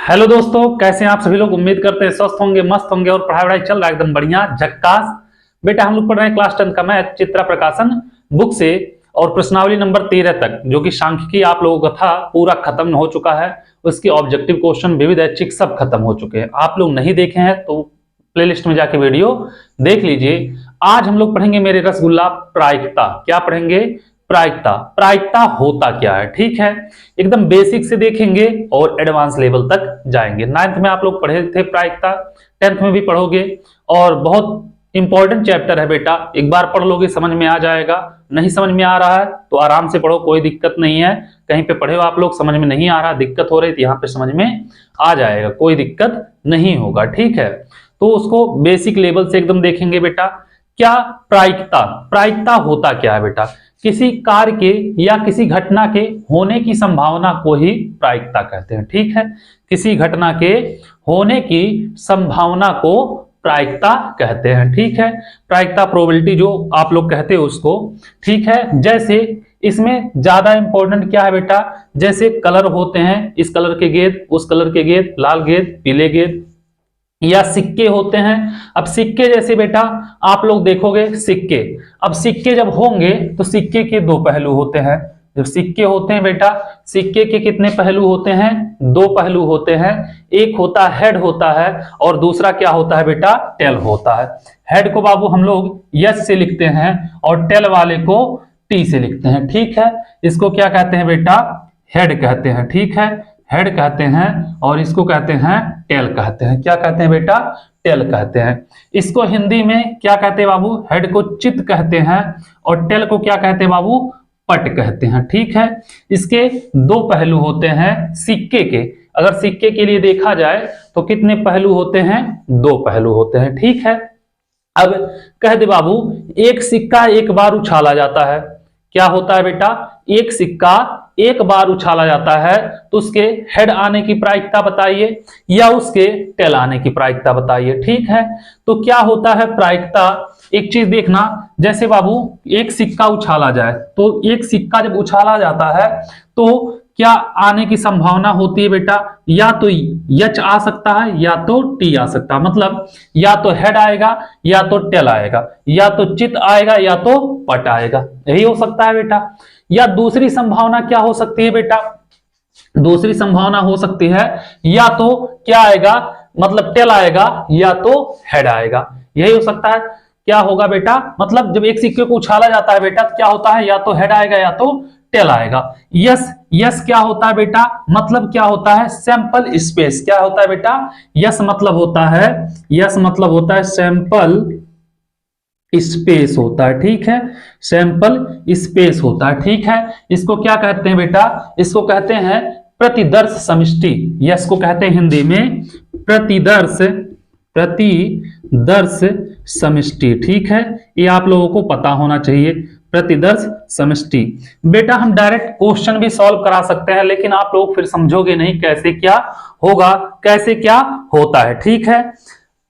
Hello दोस्तों, कैसे हैं आप सभी लोग। उम्मीद करते हैं स्वस्थ होंगे, मस्त होंगे और पढ़ाई वढ़ाई चल रहा है एकदम बढ़िया झक्कास। बेटा हम लोग पढ़ रहे हैं क्लास 10 का मैथ चित्रा प्रकाशन बुक से और प्रश्नावली नंबर 13 तक, जो कि सांख्यिकी आप लोगों का था पूरा खत्म हो चुका है। उसकी ऑब्जेक्टिव क्वेश्चन विविध ऐच्छिक सब खत्म हो चुके हैं। आप लोग नहीं देखे हैं तो प्लेलिस्ट में जाके वीडियो देख लीजिए। आज हम लोग पढ़ेंगे मेरे रसगुल्ला प्रायिकता। क्या पढ़ेंगे? प्रायिकता। प्रायिकता होता क्या है, ठीक है, एकदम बेसिक से देखेंगे और एडवांस लेवल तक जाएंगे। 9th में आप लोग पढ़े थे प्रायिकता, 10th में भी पढ़ोगे और बहुत इंपॉर्टेंट चैप्टर है बेटा। एक बार पढ़ लोगे समझ में आ जाएगा। नहीं समझ में आ रहा है तो आराम से पढ़ो, कोई दिक्कत नहीं है। कहीं पे पढ़े हो आप लोग, समझ में नहीं आ रहा, दिक्कत हो रही तो यहाँ पे समझ में आ जाएगा, कोई दिक्कत नहीं होगा, ठीक है। तो उसको बेसिक लेवल से एकदम देखेंगे बेटा। क्या प्रायिकता? प्रायिकता होता क्या है बेटा? किसी कार्य के या किसी घटना के होने की संभावना को ही प्रायिकता कहते हैं, ठीक है। किसी घटना के होने की संभावना को प्रायिकता कहते हैं, ठीक है। प्रायिकता प्रोबेबिलिटी जो आप लोग कहते हो उसको, ठीक है। जैसे इसमें ज्यादा इंपॉर्टेंट क्या है बेटा? जैसे कलर होते हैं, इस कलर के गेंद, उस कलर के गेंद, लाल गेंद, पीले गेंद, या सिक्के होते हैं। अब सिक्के जैसे बेटा आप लोग देखोगे सिक्के, अब सिक्के जब होंगे तो सिक्के के दो पहलू होते हैं। जब सिक्के होते हैं बेटा, सिक्के के कितने पहलू होते हैं? दो पहलू होते हैं। एक होता है हेड होता है और दूसरा क्या होता है बेटा? टेल होता है। हेड को बाबू हम लोग यस से लिखते हैं और टेल वाले को टी से लिखते हैं, ठीक है। इसको क्या कहते हैं बेटा? हेड कहते हैं, ठीक है, हेड कहते हैं। और इसको कहते हैं टेल कहते हैं। क्या कहते हैं बेटा? टेल कहते हैं। इसको हिंदी में क्या कहते हैं बाबू? हेड को चित कहते हैं और टेल को क्या कहते हैं बाबू? पट कहते हैं, ठीक है। इसके दो पहलू होते हैं सिक्के के। अगर सिक्के के लिए देखा जाए तो कितने पहलू होते हैं? दो पहलू होते हैं, ठीक है। अब कह दे बाबू, एक सिक्का एक बार उछाला जाता है। क्या होता है बेटा? एक सिक्का एक बार उछाला जाता है तो उसके हेड आने की प्रायिकता बताइए या उसके टेल आने की प्रायिकता बताइए, ठीक है। तो क्या होता है प्रायिकता? एक चीज देखना, जैसे बाबू एक सिक्का उछाला जाए तो एक सिक्का जब उछाला जाता है तो क्या आने की संभावना होती है बेटा? या तो यच आ सकता है या तो टी आ सकता है। मतलब या तो हेड आएगा या तो टेल आएगा, या तो चित आएगा या तो पट आएगा, यही हो सकता है बेटा। या दूसरी संभावना क्या हो सकती है बेटा? दूसरी संभावना हो सकती है या तो क्या आएगा, मतलब टेल आएगा या तो हेड आएगा, यही हो सकता है। क्या होगा बेटा? मतलब जब एक सिक्के को उछाला जाता है बेटा तो क्या होता है? या तो हेड आएगा या तो टेल आएगा। यस, यस क्या होता है बेटा? मतलब क्या होता है? Sample space. क्या होता है बेटा? यस मतलब होता है, यस मतलब होता है सैंपल स्पेस होता है, ठीक है। सैंपल स्पेस होता है, ठीक है। इसको क्या कहते हैं बेटा? इसको कहते हैं प्रतिदर्श समष्टि। यस को कहते हैं हिंदी में प्रतिदर्श, प्रतिदर्श समष्टि, ठीक है। ये आप लोगों को पता होना चाहिए, प्रतिदर्श समष्टि। बेटा हम डायरेक्ट क्वेश्चन भी सॉल्व करा सकते हैं लेकिन आप लोग फिर समझोगे नहीं कैसे क्या होगा, कैसे क्या होता है, ठीक है।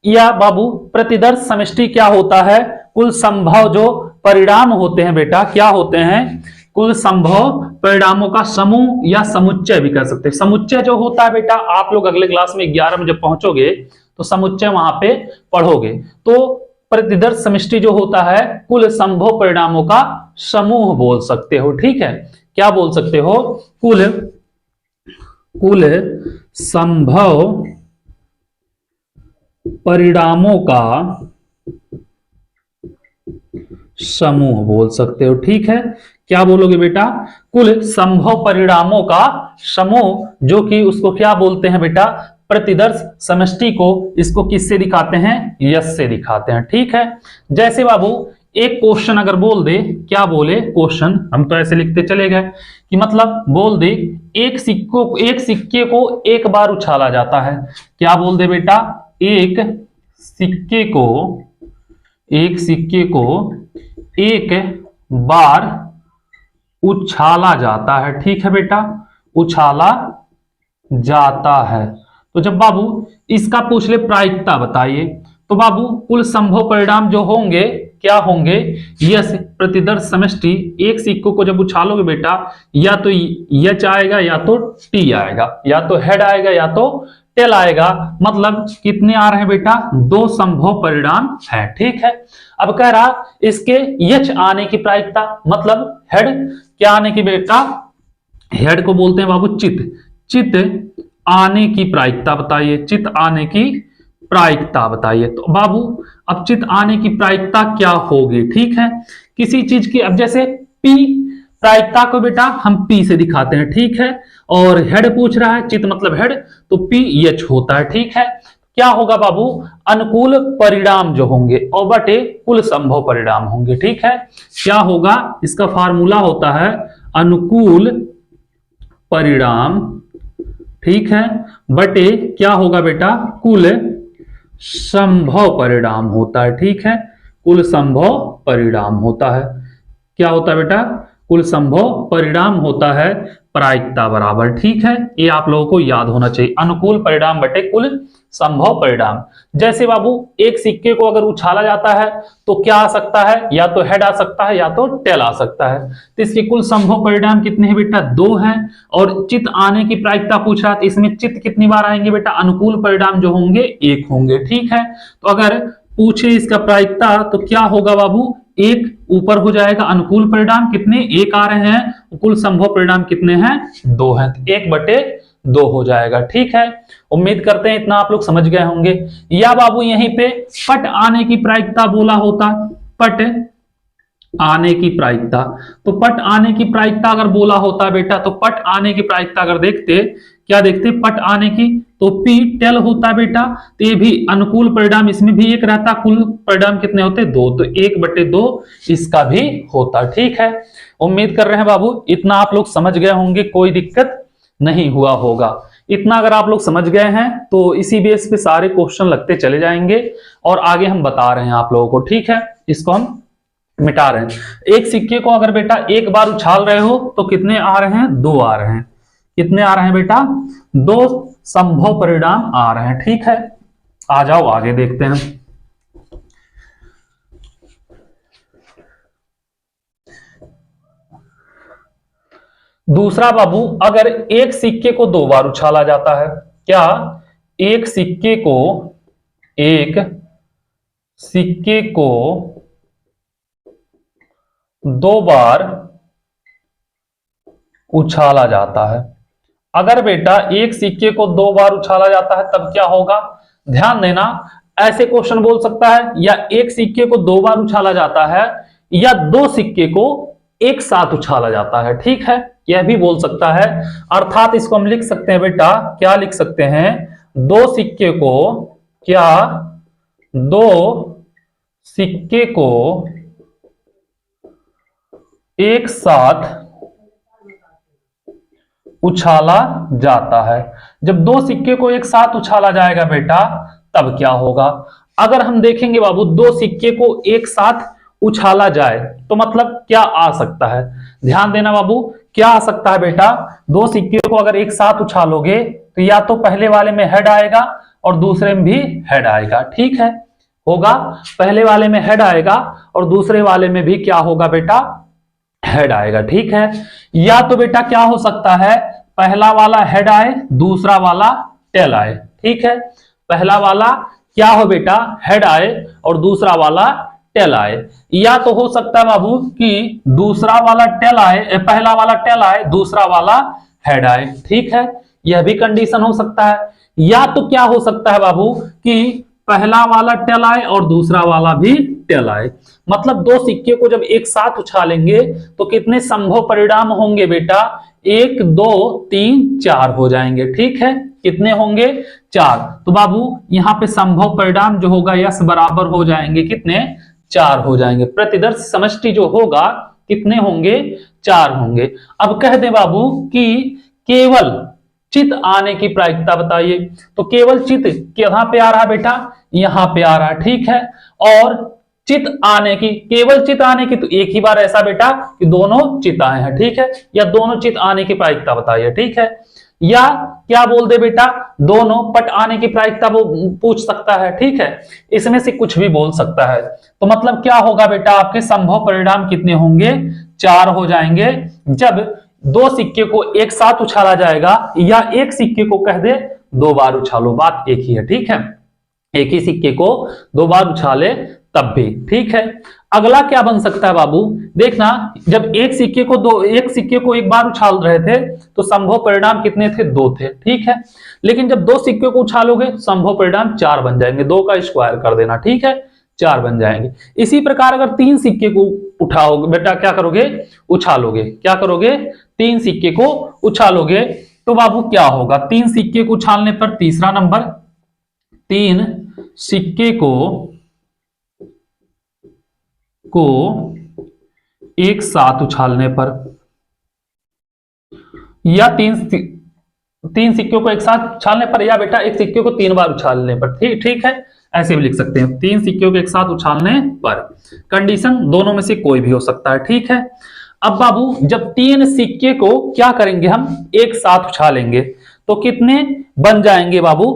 या बाबू प्रतिदर्श समष्टि क्या होता है? कुल संभव जो परिणाम होते हैं बेटा, क्या होते हैं? कुल संभव परिणामों का समूह या समुच्चय भी कह सकते हैं। समुच्चय जो होता है बेटा, आप लोग अगले क्लास में 11 में जब पहुंचोगे तो समुच्चय वहां पे पढ़ोगे। तो प्रतिदर्श समष्टि जो होता है कुल संभव परिणामों का समूह बोल सकते हो, ठीक है। क्या बोल सकते हो? कुल संभव परिणामों का समूह बोल सकते हो, ठीक है। क्या बोलोगे बेटा? कुल संभव परिणामों का समूह, जो कि उसको क्या बोलते हैं बेटा? प्रतिदर्श समष्टि को इसको किससे दिखाते हैं? यस से दिखाते हैं, ठीक है। जैसे बाबू एक क्वेश्चन अगर बोल दे, क्या बोले क्वेश्चन, हम तो ऐसे लिखते चले गए कि मतलब बोल दे एक सिक्के को एक बार उछाला जाता है। क्या बोल दे बेटा? एक सिक्के को एक बार उछाला जाता है, ठीक है बेटा, उछाला जाता है। तो जब बाबू इसका पूछ ले प्रायिकता बताइए, तो बाबू कुल संभव परिणाम जो होंगे क्या होंगे, यश प्रतिदर्श समष्टि। एक सिक्कों को जब उछालोगे बेटा या तो यच आएगा या तो टी आएगा, या तो हेड आएगा या तो टेल आएगा। मतलब कितने आ रहे हैं बेटा, दो संभव परिणाम है। ठीक है, अब कह रहा इसके यच आने की प्रायिकता, मतलब हेड क्या आने की बेटा, हेड को बोलते हैं बाबू चित, चित आने की प्रायिकता बताइए, चित आने की प्रायिकता बताइए। तो बाबू अब चित आने की प्रायिकता क्या होगी, ठीक है, किसी चीज की, अब जैसे पी प्रायिकता को बेटा हम पी से दिखाते हैं, ठीक है, और हेड पूछ रहा है, चित मतलब हेड, तो पी एच होता है। ठीक है, क्या होगा बाबू, अनुकूल परिणाम जो होंगे और बटे कुल संभव परिणाम होंगे। ठीक है, क्या होगा, इसका फार्मूला होता है अनुकूल परिणाम, ठीक है, बटे क्या होगा बेटा, कुल संभव परिणाम होता है। ठीक है, कुल संभव परिणाम होता है, क्या होता है बेटा, कुल संभव परिणाम होता है प्रायिकता बराबर। ठीक है, ये आप लोगों को याद होना चाहिए, अनुकूल परिणाम बटे कुल संभव परिणाम। जैसे बाबू एक सिक्के को अगर उछाला जाता है तो क्या आ सकता है, या तो हेड आ सकता है या तो टेल आ सकता है। तो इसके कुल संभव परिणाम कितने हैं बेटा, 2 हैं। और चित आने की प्रायिकता पूछा तो इसमें चित कितनी बार आएंगे बेटा, अनुकूल परिणाम जो होंगे 1 होंगे। ठीक है, तो अगर पूछे इसका प्रायिकता तो क्या होगा बाबू, 1 ऊपर हो जाएगा, अनुकूल परिणाम कितने 1 आ रहे हैं, कुल संभव परिणाम कितने हैं 2 हैं, 1/2 हो जाएगा। ठीक है, उम्मीद करते हैं इतना आप लोग समझ गए होंगे। या बाबू यहीं पे पट आने की प्रायिकता बोला होता, पट आने की प्रायिकता, तो पट आने की प्रायिकता अगर बोला होता बेटा, तो पट आने की प्रायिकता अगर देखते, क्या देखते, पट आने की, तो पी टेल होता है बेटा, तो ये भी अनुकूल परिणाम इसमें भी 1 रहता, कुल परिणाम कितने होते 2, तो 1/2 इसका भी होता। ठीक है, उम्मीद कर रहे हैं बाबू इतना आप लोग समझ गए होंगे, कोई दिक्कत नहीं हुआ होगा। इतना अगर आप लोग समझ गए हैं तो इसी बेस पे सारे क्वेश्चन लगते चले जाएंगे और आगे हम बता रहे हैं आप लोगों को। ठीक है, इसको हम मिटा रहे हैं। एक सिक्के को अगर बेटा एक बार उछाल रहे हो तो कितने आ रहे हैं, 2 आ रहे हैं, कितने आ रहे हैं बेटा, 2 संभव परिणाम आ रहे हैं। ठीक है, आ जाओ आगे देखते हैं। दूसरा बाबू, अगर एक सिक्के को 2 बार उछाला जाता है, क्या एक सिक्के को 2 बार उछाला जाता है। अगर बेटा एक सिक्के को 2 बार उछाला जाता है तब क्या होगा, ध्यान देना, ऐसे क्वेश्चन बोल सकता है, या एक सिक्के को 2 बार उछाला जाता है, या 2 सिक्के को एक साथ उछाला जाता है। ठीक है, यह भी बोल सकता है, अर्थात इसको हम लिख सकते हैं बेटा, क्या लिख सकते हैं, 2 सिक्के को, क्या 2 सिक्के को एक साथ उछाला जाता है। जब 2 सिक्के को एक साथ उछाला जाएगा बेटा तब क्या होगा, अगर हम देखेंगे बाबू 2 सिक्के को एक साथ उछाला जाए तो मतलब क्या आ सकता है, ध्यान देना बाबू, क्या आ सकता है बेटा, 2 सिक्के को अगर एक साथ उछालोगे तो या तो पहले वाले में हेड आएगा और दूसरे में भी हेड आएगा। ठीक है, होगा पहले वाले में हेड आएगा और दूसरे वाले में भी क्या होगा बेटा, हेड आएगा। ठीक है, या तो बेटा क्या हो सकता है, पहला वाला हेड आए दूसरा वाला टेल आए। ठीक है, पहला वाला क्या हो बेटा, हेड आए और दूसरा वाला टेल आए, या तो हो सकता है बाबू कि दूसरा वाला टेल आए, पहला वाला टेल आए दूसरा वाला हेड आए। ठीक है, यह भी कंडीशन हो सकता है, या तो क्या हो सकता है बाबू कि पहला वाला टेल आए और दूसरा वाला भी टेल आए। मतलब 2 सिक्के को जब एक साथ उछालेंगे तो कितने संभव परिणाम होंगे बेटा, 1 2 3 4 हो जाएंगे। ठीक है, कितने होंगे, 4। तो बाबू यहां पे संभव परिणाम जो होगा यस बराबर हो जाएंगे, कितने, 4 हो जाएंगे। प्रतिदर्श समष्टि जो होगा कितने होंगे, 4 होंगे। अब कह दे बाबू कि केवल चित आने की प्रायिकता बताइए, तो केवल चित कहां पे आ रहा है बेटा, यहां पे आ रहा है। ठीक है, और चित आने की, केवल चित आने की, तो एक ही बार ऐसा बेटा कि दोनों चित आए हैं। ठीक है, या दोनों चित आने की प्रायिकता बताइए। ठीक है, या क्या बोल दे बेटा, दोनों पट आने की प्रायिकता वो पूछ सकता है, ठीक है, इसमें से कुछ भी बोल सकता है। तो मतलब क्या होगा बेटा, आपके संभव परिणाम कितने होंगे, 4 हो जाएंगे जब दो सिक्के को एक साथ उछाला जाएगा, या एक सिक्के को कह दे 2 बार उछालो, बात एक ही है, ठीक है, एक ही सिक्के को 2 बार उछाले तब भी, ठीक है। अगला क्या बन सकता है बाबू, देखना, जब एक सिक्के को एक बार उछाल रहे थे तो संभव परिणाम कितने थे, 2 थे, ठीक है, लेकिन जब 2 सिक्के को उछालोगे संभव परिणाम 4 बन जाएंगे, 2 का स्क्वायर कर देना, ठीक है, 4 बन जाएंगे। इसी प्रकार अगर 3 सिक्के को उठाओगे बेटा, क्या करोगे, उछालोगे, क्या करोगे, 3 सिक्के को उछालोगे तो बाबू क्या होगा, 3 सिक्के को उछालने पर तीसरा नंबर, 3 सिक्के को एक साथ उछालने पर, या 3 सिक्कों को एक साथ उछालने पर, या बेटा एक सिक्के को 3 बार उछालने पर, ठीक है, ऐसे भी लिख सकते हैं, 3 सिक्कों को एक साथ उछालने पर, कंडीशन दोनों में से कोई भी हो सकता है, ठीक है। अब बाबू जब 3 सिक्के को क्या करेंगे, हम एक साथ उछालेंगे तो कितने बन जाएंगे बाबू,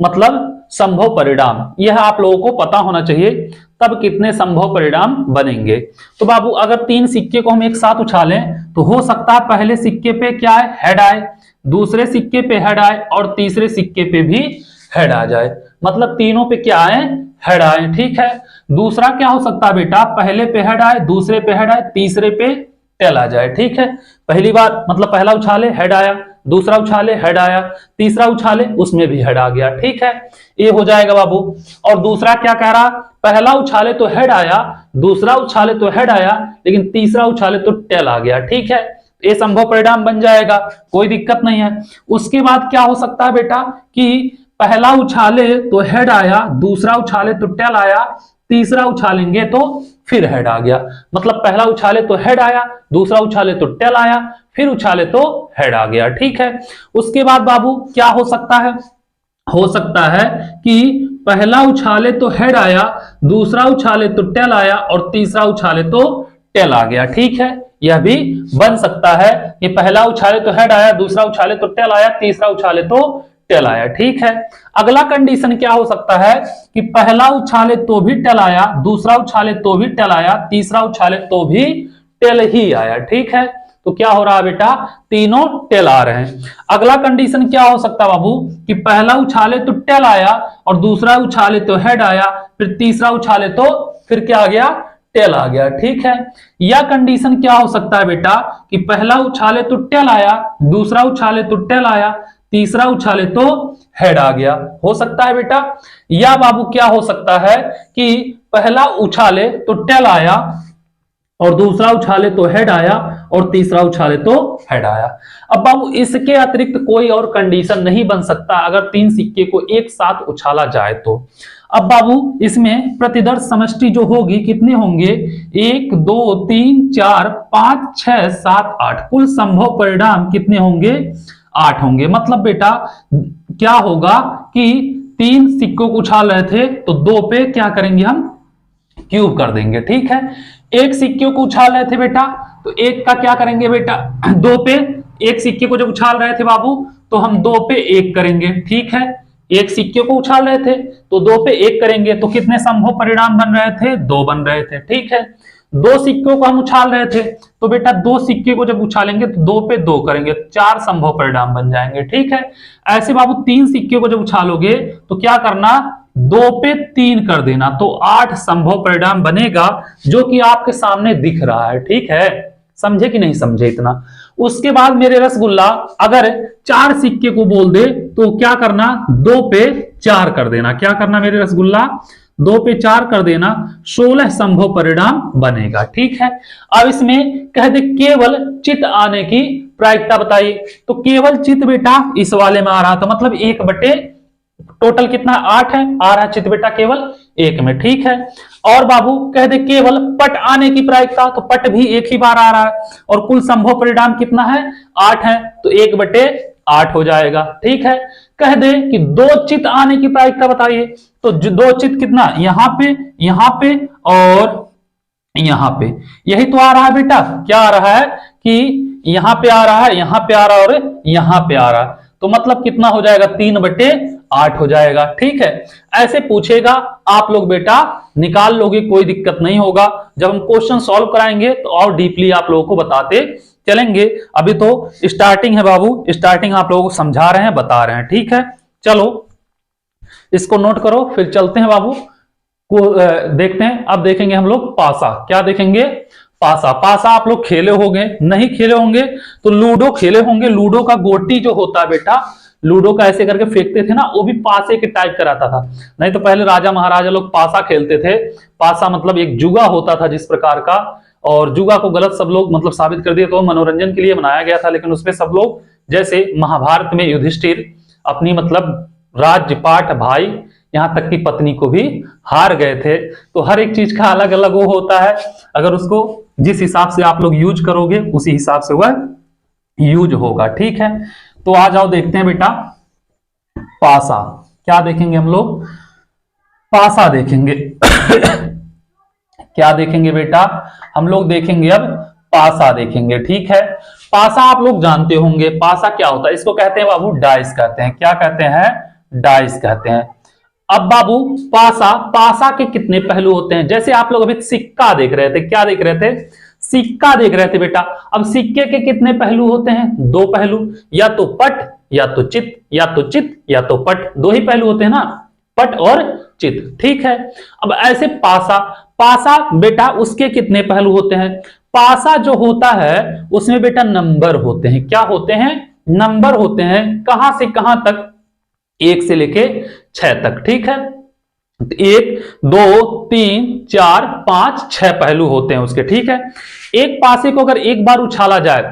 मतलब संभव परिणाम, यह आप लोगों को पता होना चाहिए, तब कितने संभव परिणाम बनेंगे। तो बाबू अगर 3 सिक्के को हम एक साथ उछालें तो हो सकता है पहले सिक्के पे क्या है, हेड आए, दूसरे सिक्के पे हेड आए और तीसरे सिक्के पे भी हेड आ जाए, मतलब तीनों पे क्या आए, हेड आए, ठीक है। दूसरा क्या हो सकता है बेटा, पहले पे हेड आए, दूसरे पे हेड आए, तीसरे पे टेल आ जाए, ठीक है, पहली बार मतलब पहला उछाले हेड आया, दूसरा उछाले हेड आया, तीसरा उछाले उसमें भी हेड आ गया, ठीक है, ये हो जाएगा बाबू। और दूसरा क्या कह रहा, पहला उछाले तो हेड आया, दूसरा उछाले तो हेड आया, लेकिन तीसरा उछाले तो टेल आ गया, ठीक है, ये संभव परिणाम बन जाएगा, कोई दिक्कत नहीं है। उसके बाद क्या हो सकता है बेटा कि पहला उछाले तो हेड आया, दूसरा उछाले तो टेल आया, तीसरा उछालेंगे तो फिर हेड आ गया, मतलब पहला उछाले तो हेड आया, दूसरा उछाले तो टेल आया, फिर उछाले तो हेड आ गया, ठीक है। उसके बाद बाबू क्या हो सकता है, हो सकता है कि पहला उछाले तो हेड आया, दूसरा उछाले तो टेल आया और तीसरा उछाले तो टेल आ गया, ठीक है, यह भी बन सकता है कि पहला उछाले तो हेड आया, दूसरा उछाले तो टेल आया, तीसरा उछाले तो टेल आया, ठीक है। अगला कंडीशन क्या हो सकता है कि पहला उछाले तो भी टेल आया, दूसरा उछाले तो भी टेल आया, तीसरा उछाले तो भी टेल ही आया, ठीक है, तो क्या हो रहा है बेटा, तीनों टेल आ रहे हैं। अगला कंडीशन क्या हो सकता है बाबू कि पहला उछाले तो टेल आया और दूसरा उछाले तो हेड आया, फिर तीसरा उछाले तो फिर क्या आ गया, टेल आ गया, ठीक है। या कंडीशन क्या हो सकता है बेटा कि पहला उछाले तो टेल आया, दूसरा उछाले तो टेल आया, तीसरा उछाले तो हेड आ गया, हो सकता है बेटा। या बाबू क्या हो सकता है कि पहला उछाले तो टेल आया और दूसरा उछाले तो हेड आया और तीसरा उछाले तो हेड आया। अब बाबू इसके अतिरिक्त कोई और कंडीशन नहीं बन सकता अगर 3 सिक्के को एक साथ उछाला जाए तो। अब बाबू इसमें प्रतिदर्श समष्टि जो होगी कितने होंगे, 1 2 3 4 5 6 7 8, कुल संभव परिणाम कितने होंगे, 8 होंगे। मतलब बेटा क्या होगा कि 3 सिक्कों को उछाल रहे थे तो 2 पे क्या करेंगे, हम क्यूब कर देंगे, ठीक है। एक सिक्के को उछाल रहे थे बेटा तो एक का क्या करेंगे बेटा, 2 पे, एक सिक्के को जब उछाल रहे थे बाबू तो हम 2 पे 1 करेंगे, ठीक है। एक सिक्के को उछाल रहे थे तो 2 पे 1 करेंगे तो कितने संभव परिणाम बन रहे थे, 2 बन रहे थे, ठीक है। 2 सिक्कों को हम उछाल रहे थे तो बेटा 2 सिक्के को जब उछालेंगे तो 2 पे 2 करेंगे, 4 संभव परिणाम बन जाएंगे, ठीक है। ऐसे बाबू 3 सिक्के को जब उछालोगे तो क्या करना, 2 पे 3 कर देना, तो 8 संभव परिणाम बनेगा जो कि आपके सामने दिख रहा है, ठीक है। समझे कि नहीं समझे इतना। उसके बाद मेरे रसगुल्ला अगर 4 सिक्के को बोल दे तो क्या करना, 2 पे 4 कर देना, क्या करना मेरे रसगुल्ला, 2 पे 4 कर देना, 16 संभव परिणाम बनेगा, ठीक है। अब इसमें कह दे केवल चित आने की प्रायिकता बताइए, तो केवल चित बेटा इस वाले में आ रहा था, मतलब 1 बटे टोटल कितना 8 है, आ रहा चित बेटा केवल 1 में, ठीक है। और बाबू कह दे केवल पट आने की प्रायिकता, तो पट भी 1 ही बार आ रहा है और कुल संभव परिणाम कितना है, 8 है, तो 1 बटे 8 हो जाएगा, ठीक है। कह दे कि 2 चित आने की प्रायिकता बताइए, तो 2 चित कितना, यहां पे और यहां पे, यही तो आ रहा है बेटा, क्या आ रहा है कि यहां पे आ रहा है, यहां पे आ रहा है और यहां पे आ रहा है, तो मतलब कितना हो जाएगा 3/8 हो जाएगा। ठीक है, ऐसे पूछेगा आप लोग बेटा निकाल लोगे, कोई दिक्कत नहीं होगा। जब हम क्वेश्चन सॉल्व कराएंगे तो और डीपली आप लोगों को बताते चलेंगे। अभी तो स्टार्टिंग है बाबू, स्टार्टिंग आप लोगों को समझा रहे हैं, बता रहे हैं। ठीक है, चलो इसको नोट करो, फिर चलते हैं बाबू को देखते हैं। अब देखेंगे हम लोग पासा। क्या देखेंगे? पासा। पासा आप लोग खेले होंगे, नहीं खेले होंगे तो लूडो खेले होंगे। लूडो का गोटी जो होता है बेटा, लूडो का ऐसे करके फेंकते थे ना, वो भी पासे के टाइप का रहता था। नहीं तो पहले राजा महाराजा लोग पासा खेलते थे। पासा मतलब एक जुआ होता था जिस प्रकार का, और जुआ को गलत सब लोग मतलब साबित कर दिए, तो मनोरंजन के लिए बनाया गया था। लेकिन उसमें सब लोग, जैसे महाभारत में युधिष्ठिर अपनी मतलब राज्यपाठ भाई यहां तक की पत्नी को भी हार गए थे। तो हर एक चीज का अलग अलग वो होता है, अगर उसको जिस हिसाब से आप लोग यूज करोगे उसी हिसाब से वह यूज होगा। ठीक है, तो आ जाओ देखते हैं बेटा पासा। क्या देखेंगे हम लोग? पासा देखेंगे। क्या देखेंगे बेटा? हम लोग देखेंगे अब पासा देखेंगे। ठीक है, पासा आप लोग जानते होंगे, पासा क्या होता है? इसको कहते हैं बाबू डाइस कहते हैं। क्या कहते हैं? डाइस कहते हैं। अब बाबू पासा, पासा के कितने पहलू होते हैं? जैसे आप लोग अभी सिक्का देख रहे थे, क्या देख रहे थे? सिक्का देख रहे थे बेटा। अब सिक्के के कितने पहलू होते हैं? 2 पहलू, या तो पट या तो चित, या तो चित या तो पट, 2 ही पहलू होते हैं ना, पट और चित। ठीक है, अब ऐसे पासा, पासा बेटा उसके कितने पहलू होते हैं? पासा जो होता है उसमें बेटा नंबर होते हैं। क्या होते हैं? नंबर होते हैं। कहां से कहां तक? 1 से लेके 6 तक। ठीक है, 1 2 3 4 5 6 पहलू होते हैं उसके। ठीक है, एक पासे को अगर एक बार उछाला जाए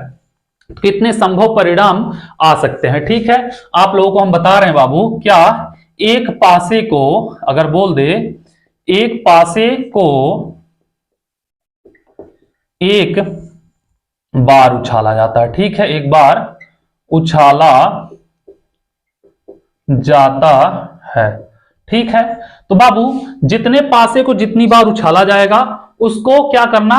तो कितने संभव परिणाम आ सकते हैं? ठीक है, आप लोगों को हम बता रहे हैं बाबू, क्या एक पासे को अगर बोल दे, एक पासे को एक बार उछाला जाता है। ठीक है, एक बार उछाला जाता है। ठीक है, तो बाबू जितने पासे को जितनी बार उछाला जाएगा उसको क्या करना?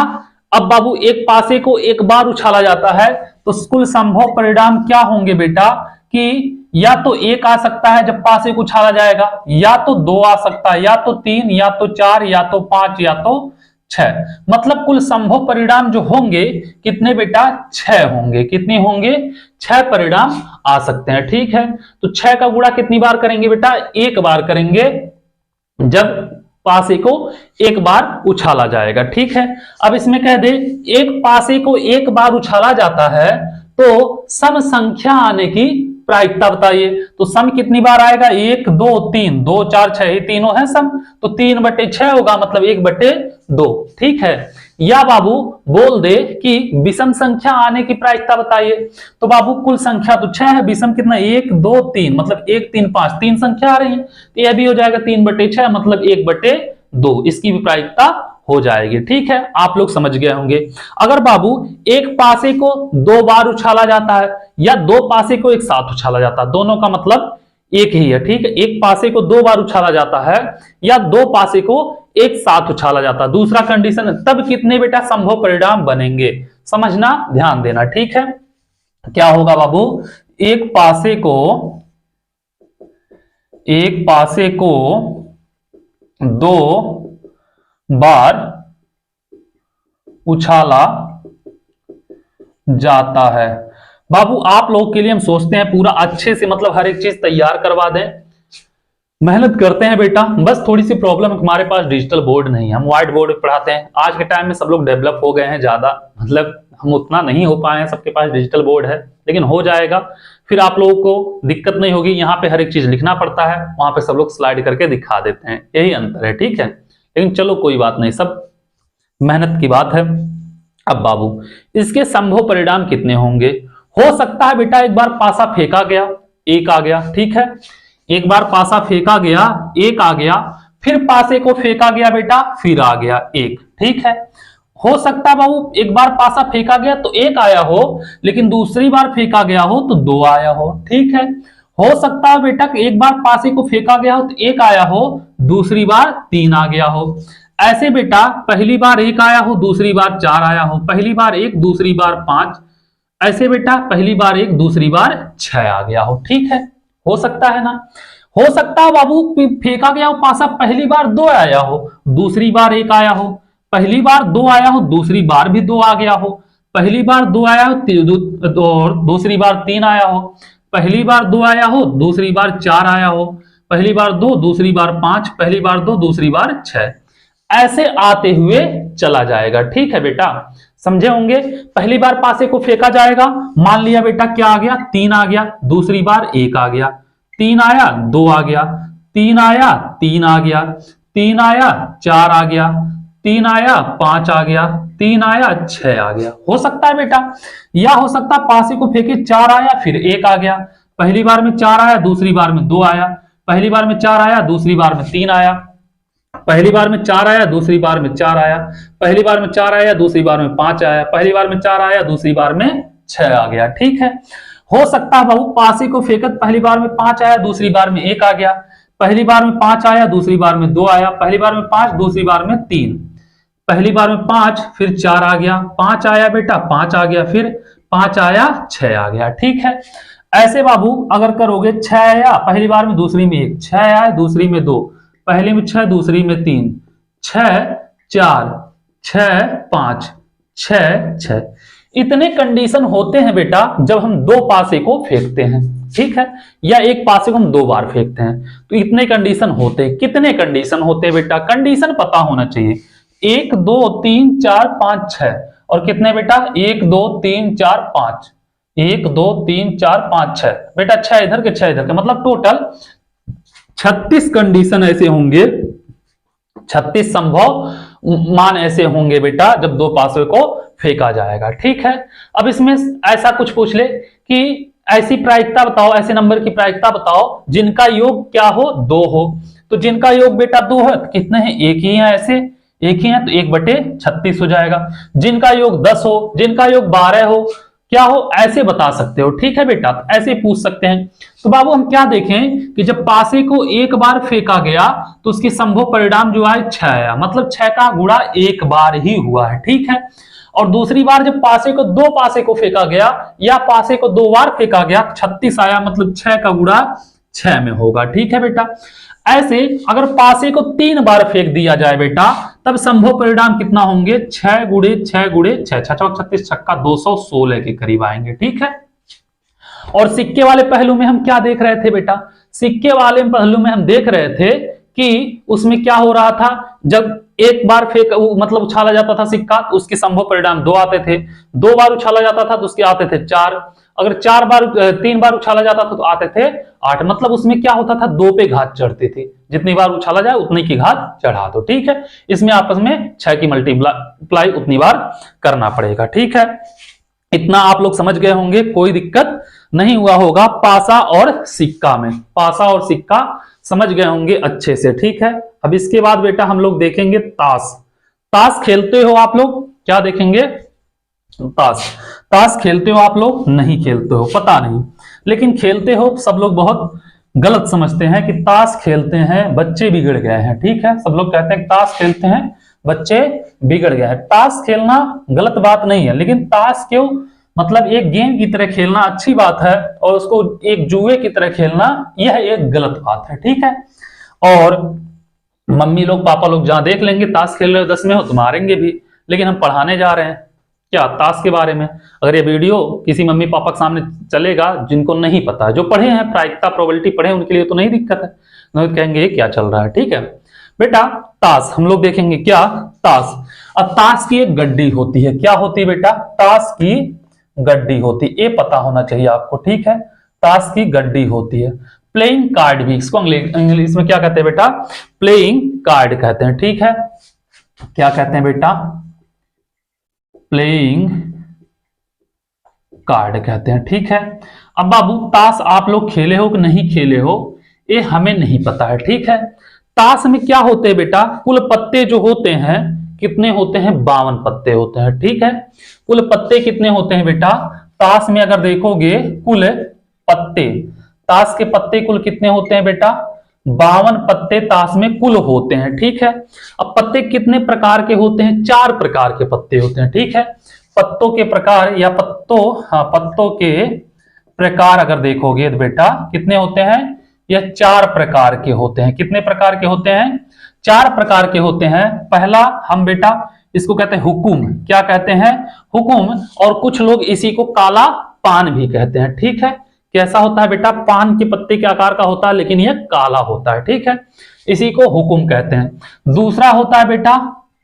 अब बाबू एक पासे को एक बार उछाला जाता है तो कुल संभव परिणाम क्या होंगे बेटा? कि या तो 1 आ सकता है जब पासे को उछाला जाएगा, या तो 2 आ सकता है, या तो 3, या तो 4, या तो 5, या तो 6। मतलब कुल संभव परिणाम जो होंगे कितने बेटा? 6 होंगे। कितने होंगे? 6 परिणाम आ सकते हैं। ठीक है, तो 6 का गुणा कितनी बार करेंगे बेटा? 1 बार करेंगे जब पासे को एक बार उछाला जाएगा। ठीक है, अब इसमें कह दे एक पासे को एक बार उछाला जाता है तो सम संख्या आने की प्रायिकता बताइए। तो सम कितनी बार आएगा? 1 2 3, 2 4 6, ये तीनों है सम, तो 3/6 होगा, मतलब 1/2। ठीक है, या बाबू बोल दे कि विषम संख्या आने की प्रायिकता बताइए। तो बाबू कुल संख्या तो 6 है, विषम कितना? 1 2 3, मतलब 1 3 5, 3 संख्या आ रही है, तो यह भी हो जाएगा 3/6, मतलब 1/2, इसकी भी प्रायिकता हो जाएगी। ठीक है, आप लोग समझ गए होंगे। अगर बाबू एक पासे को 2 बार उछाला जाता है या 2 पासे को एक साथ उछाला जाता है, दोनों का मतलब एक ही है। ठीक है, एक पासे को 2 बार उछाला जाता है या 2 पासे को एक साथ उछाला जाता है, दूसरा कंडीशन, तब कितने बेटा संभव परिणाम बनेंगे? समझना, ध्यान देना। ठीक है, क्या होगा बाबू? एक पासे को 2 बार उछाला जाता है। बाबू आप लोगों के लिए हम सोचते हैं पूरा अच्छे से मतलब हर एक चीज तैयार करवा दें, मेहनत करते हैं बेटा। बस थोड़ी सी प्रॉब्लम, हमारे पास डिजिटल बोर्ड नहीं है, हम व्हाइट बोर्ड पे पढ़ाते हैं। आज के टाइम में सब लोग डेवलप हो गए हैं ज्यादा, मतलब हम उतना नहीं हो पाए हैं, सबके पास डिजिटल बोर्ड है, लेकिन हो जाएगा। फिर आप लोगों को दिक्कत नहीं होगी, यहाँ पे हर एक चीज लिखना पड़ता है, वहां पे सब लोग स्लाइड करके दिखा देते हैं, यही अंतर है। ठीक है, लेकिन चलो कोई बात नहीं, सब मेहनत की बात है। अब बाबू इसके संभव परिणाम कितने होंगे? हो सकता है बेटा एक बार पासा फेंका गया, 1 आ गया। ठीक है, एक बार पासा फेंका गया, 1 आ गया, फिर पासे को फेंका गया बेटा, फिर आ गया 1। ठीक है, हो सकता है बाबू एक बार पासा फेंका गया तो 1 आया हो, लेकिन दूसरी बार फेंका गया हो तो 2 आया हो। ठीक है, हो सकता है बेटा एक बार पासे को फेंका गया हो तो 1 आया हो, दूसरी बार 3 आ गया हो। ऐसे बेटा पहली बार 1 आया हो, दूसरी बार 4 आया हो, पहली बार 1, दूसरी बार 5, ऐसे बेटा पहली बार 1 दूसरी बार 6 आ गया हो, ठीक है, हो सकता है ना। हो सकता है बाबू फेंका गया हो पासा पहली बार 2 आया हो, दूसरी बार 1 आया हो, पहली बार 2 आया हो, दूसरी बार भी 2 आ गया हो, पहली बार 2 आया हो और दूसरी बार 3 आया हो, पहली बार 2 आया हो, दूसरी बार 4 आया हो, पहली बार 2, दूसरी बार 5, पहली बार 2, दूसरी बार 6, ऐसे आते हुए चला जाएगा, ठीक है बेटा, समझे होंगे। पहली बार पासे को फेंका जाएगा, मान लिया बेटा क्या आ गया, 3 आ गया, दूसरी बार 1 आ गया, 3 आया 2 आ गया, 3 आया 3 आ गया, 3 आया 4 आ गया, 3 आया 5 आ गया, 3 आया 6 आ गया, हो सकता है बेटा। या हो सकता है पासे को फेंके 4 आया फिर 1 आ गया, पहली बार में 4 आया, दूसरी बार में 2 आया, पहली बार में 4 आया, दूसरी बार में 3 आया, पहली बार में 4 आया, दूसरी बार में 4 आया, पहली बार में 4 आया, दूसरी बार में 5 आया, पहली बार में 4 आया, दूसरी बार में 6 आ गया, ठीक है। हो सकता है बाबू पासे को फेंकत पहली बार में 5 आया, दूसरी बार में 1 आ गया, पहली बार में 5 आया, दूसरी बार में 2 आया, पहली बार में 5, दूसरी बार में 3, पहली बार में 5 फिर 4 आ गया, 5 आया बेटा 5 आ गया, फिर 5 आया 6 आ गया, ठीक है। ऐसे बाबू अगर करोगे 6 आया पहली बार में, दूसरी में 1, 6 आया दूसरी में 2, पहली में 6, दूसरी में 3, 6 4 6 5 6 6, इतने कंडीशन होते हैं बेटा जब हम 2 पासे को फेंकते हैं, ठीक है, या एक पासे को हम 2 बार फेंकते हैं, तो इतने कंडीशन होते हैं। कितने कंडीशन होते हैं बेटा, कंडीशन पता होना चाहिए। 1 2 3 4 5 6 और कितने बेटा 1 2 3 4 5, 1 2 3 4 5 6 बेटा, 6 इधर के 6 इधर के, मतलब टोटल 36 कंडीशन ऐसे होंगे, 36 संभव मान ऐसे होंगे बेटा जब 2 पासों को फेंका जाएगा, ठीक है। अब इसमें ऐसा कुछ पूछ ले कि ऐसी प्रायिकता बताओ, ऐसे नंबर की प्रायिकता बताओ जिनका योग क्या हो, 2 हो। तो जिनका योग बेटा 2 है तो कितने हैं, 1 ही है, ऐसे 1 ही है तो 1/36 हो जाएगा। जिनका योग 10 हो, जिनका योग 12 हो, क्या हो, ऐसे बता सकते हो, ठीक है बेटा, ऐसे पूछ सकते हैं। तो बाबू हम क्या देखें कि जब पासे को 1 बार फेंका गया तो उसकी संभव परिणाम जो आए 6 आया, मतलब 6 का गुणा 1 बार ही हुआ है, ठीक है। और दूसरी बार जब पासे को 2 पासे को फेंका गया या पासे को 2 बार फेंका गया, 36 आया, मतलब 6 का गुणा 6 में होगा, ठीक है बेटा। ऐसे अगर पासे को 3 बार फेंक दिया जाए बेटा तब संभव परिणाम कितना होंगे, 6 गुणे 6 गुणे 6, 6 चौक 36, छक्का 216 के करीब आएंगे, ठीक है। और सिक्के वाले पहलू में हम क्या देख रहे थे बेटा, सिक्के वाले पहलू में हम देख रहे थे कि उसमें क्या हो रहा था, जब 1 बार फेंक मतलब उछाला जाता था सिक्का तो उसके संभव परिणाम 2 आते थे, 2 बार उछाला जाता था तो उसके आते थे 4, अगर 3 बार उछाला जाता था तो आते थे 8, मतलब उसमें क्या होता था, 2 पे घात चढ़ती थी, जितनी बार उछाला जाए उतनी की घात चढ़ा दो, ठीक है। इसमें आपस में 6 की मल्टीप्लाई उतनी बार करना पड़ेगा, ठीक है। इतना आप लोग समझ गए होंगे, कोई दिक्कत नहीं हुआ होगा पासा और सिक्का में, पासा और सिक्का समझ गए होंगे अच्छे से, ठीक है। अब इसके बाद बेटा हम लोग देखेंगे ताश। ताश खेलते हो आप लोग, क्या देखेंगे, ताश। ताश खेलते हो आप लोग, नहीं खेलते हो पता नहीं, लेकिन खेलते हो सब लोग बहुत गलत समझते हैं कि ताश खेलते हैं बच्चे बिगड़ गए हैं, ठीक है। सब लोग कहते हैं ताश खेलते हैं बच्चे बिगड़ गए हैं। ताश खेलना गलत बात नहीं है, लेकिन ताश क्यों, मतलब एक गेम की तरह खेलना अच्छी बात है और उसको एक जुए की तरह खेलना यह एक गलत बात है, ठीक है। और मम्मी लोग पापा लोग जहां देख लेंगे ताश खेल रहे हो 10 में हो तो मारेंगे भी, लेकिन हम पढ़ाने जा रहे हैं क्या, ताश के बारे में। अगर ये वीडियो किसी मम्मी पापा के सामने चलेगा जिनको नहीं पता, जो पढ़े हैं प्रायिकता प्रोबेबिलिटी पढ़े उनके लिए तो नहीं दिक्कत है, तो कहेंगे क्या चल रहा है, ठीक है बेटा। ताश हम लोग देखेंगे, क्या, ताश। अब ताश की एक गड्डी होती है, क्या होती है बेटा, ताश की गड्डी होती है, ये पता होना चाहिए आपको, ठीक है। ताश की गड्डी होती है। प्लेइंग कार्ड भी, इसको इंग्लिश में क्या कहते हैं बेटा, प्लेइंग कार्ड कहते हैं, ठीक है। क्या कहते हैं बेटा, प्लेइंग कार्ड कहते हैं, ठीक है। अब बाबू ताश आप लोग खेले हो कि नहीं खेले हो ये हमें नहीं पता है, ठीक है। ताश में क्या होते हैं बेटा, कुल पत्ते जो होते हैं कितने होते हैं, 52 पत्ते होते हैं, ठीक है। कुल पत्ते कितने होते हैं बेटा, ताश में अगर देखोगे कुल पत्ते, ताश के पत्ते कुल कितने होते हैं बेटा, 52 पत्ते ताश में कुल होते हैं, ठीक है। अब पत्ते कितने प्रकार के होते हैं, 4 प्रकार के पत्ते होते हैं, ठीक है। पत्तों के प्रकार या पत्तों के प्रकार अगर देखोगे तो बेटा कितने होते हैं, यह 4 प्रकार के होते हैं। कितने प्रकार के होते हैं, 4 प्रकार के होते हैं। पहला हम बेटा इसको कहते हैं हुकुम। क्या कहते हैं, हुकुम। और कुछ लोग इसी को काला पान भी कहते हैं। ठीक है, कैसा होता है बेटा, पान के पत्ते के आकार का होता है लेकिन यह काला होता है। ठीक है, इसी को हुकुम कहते हैं। दूसरा होता है बेटा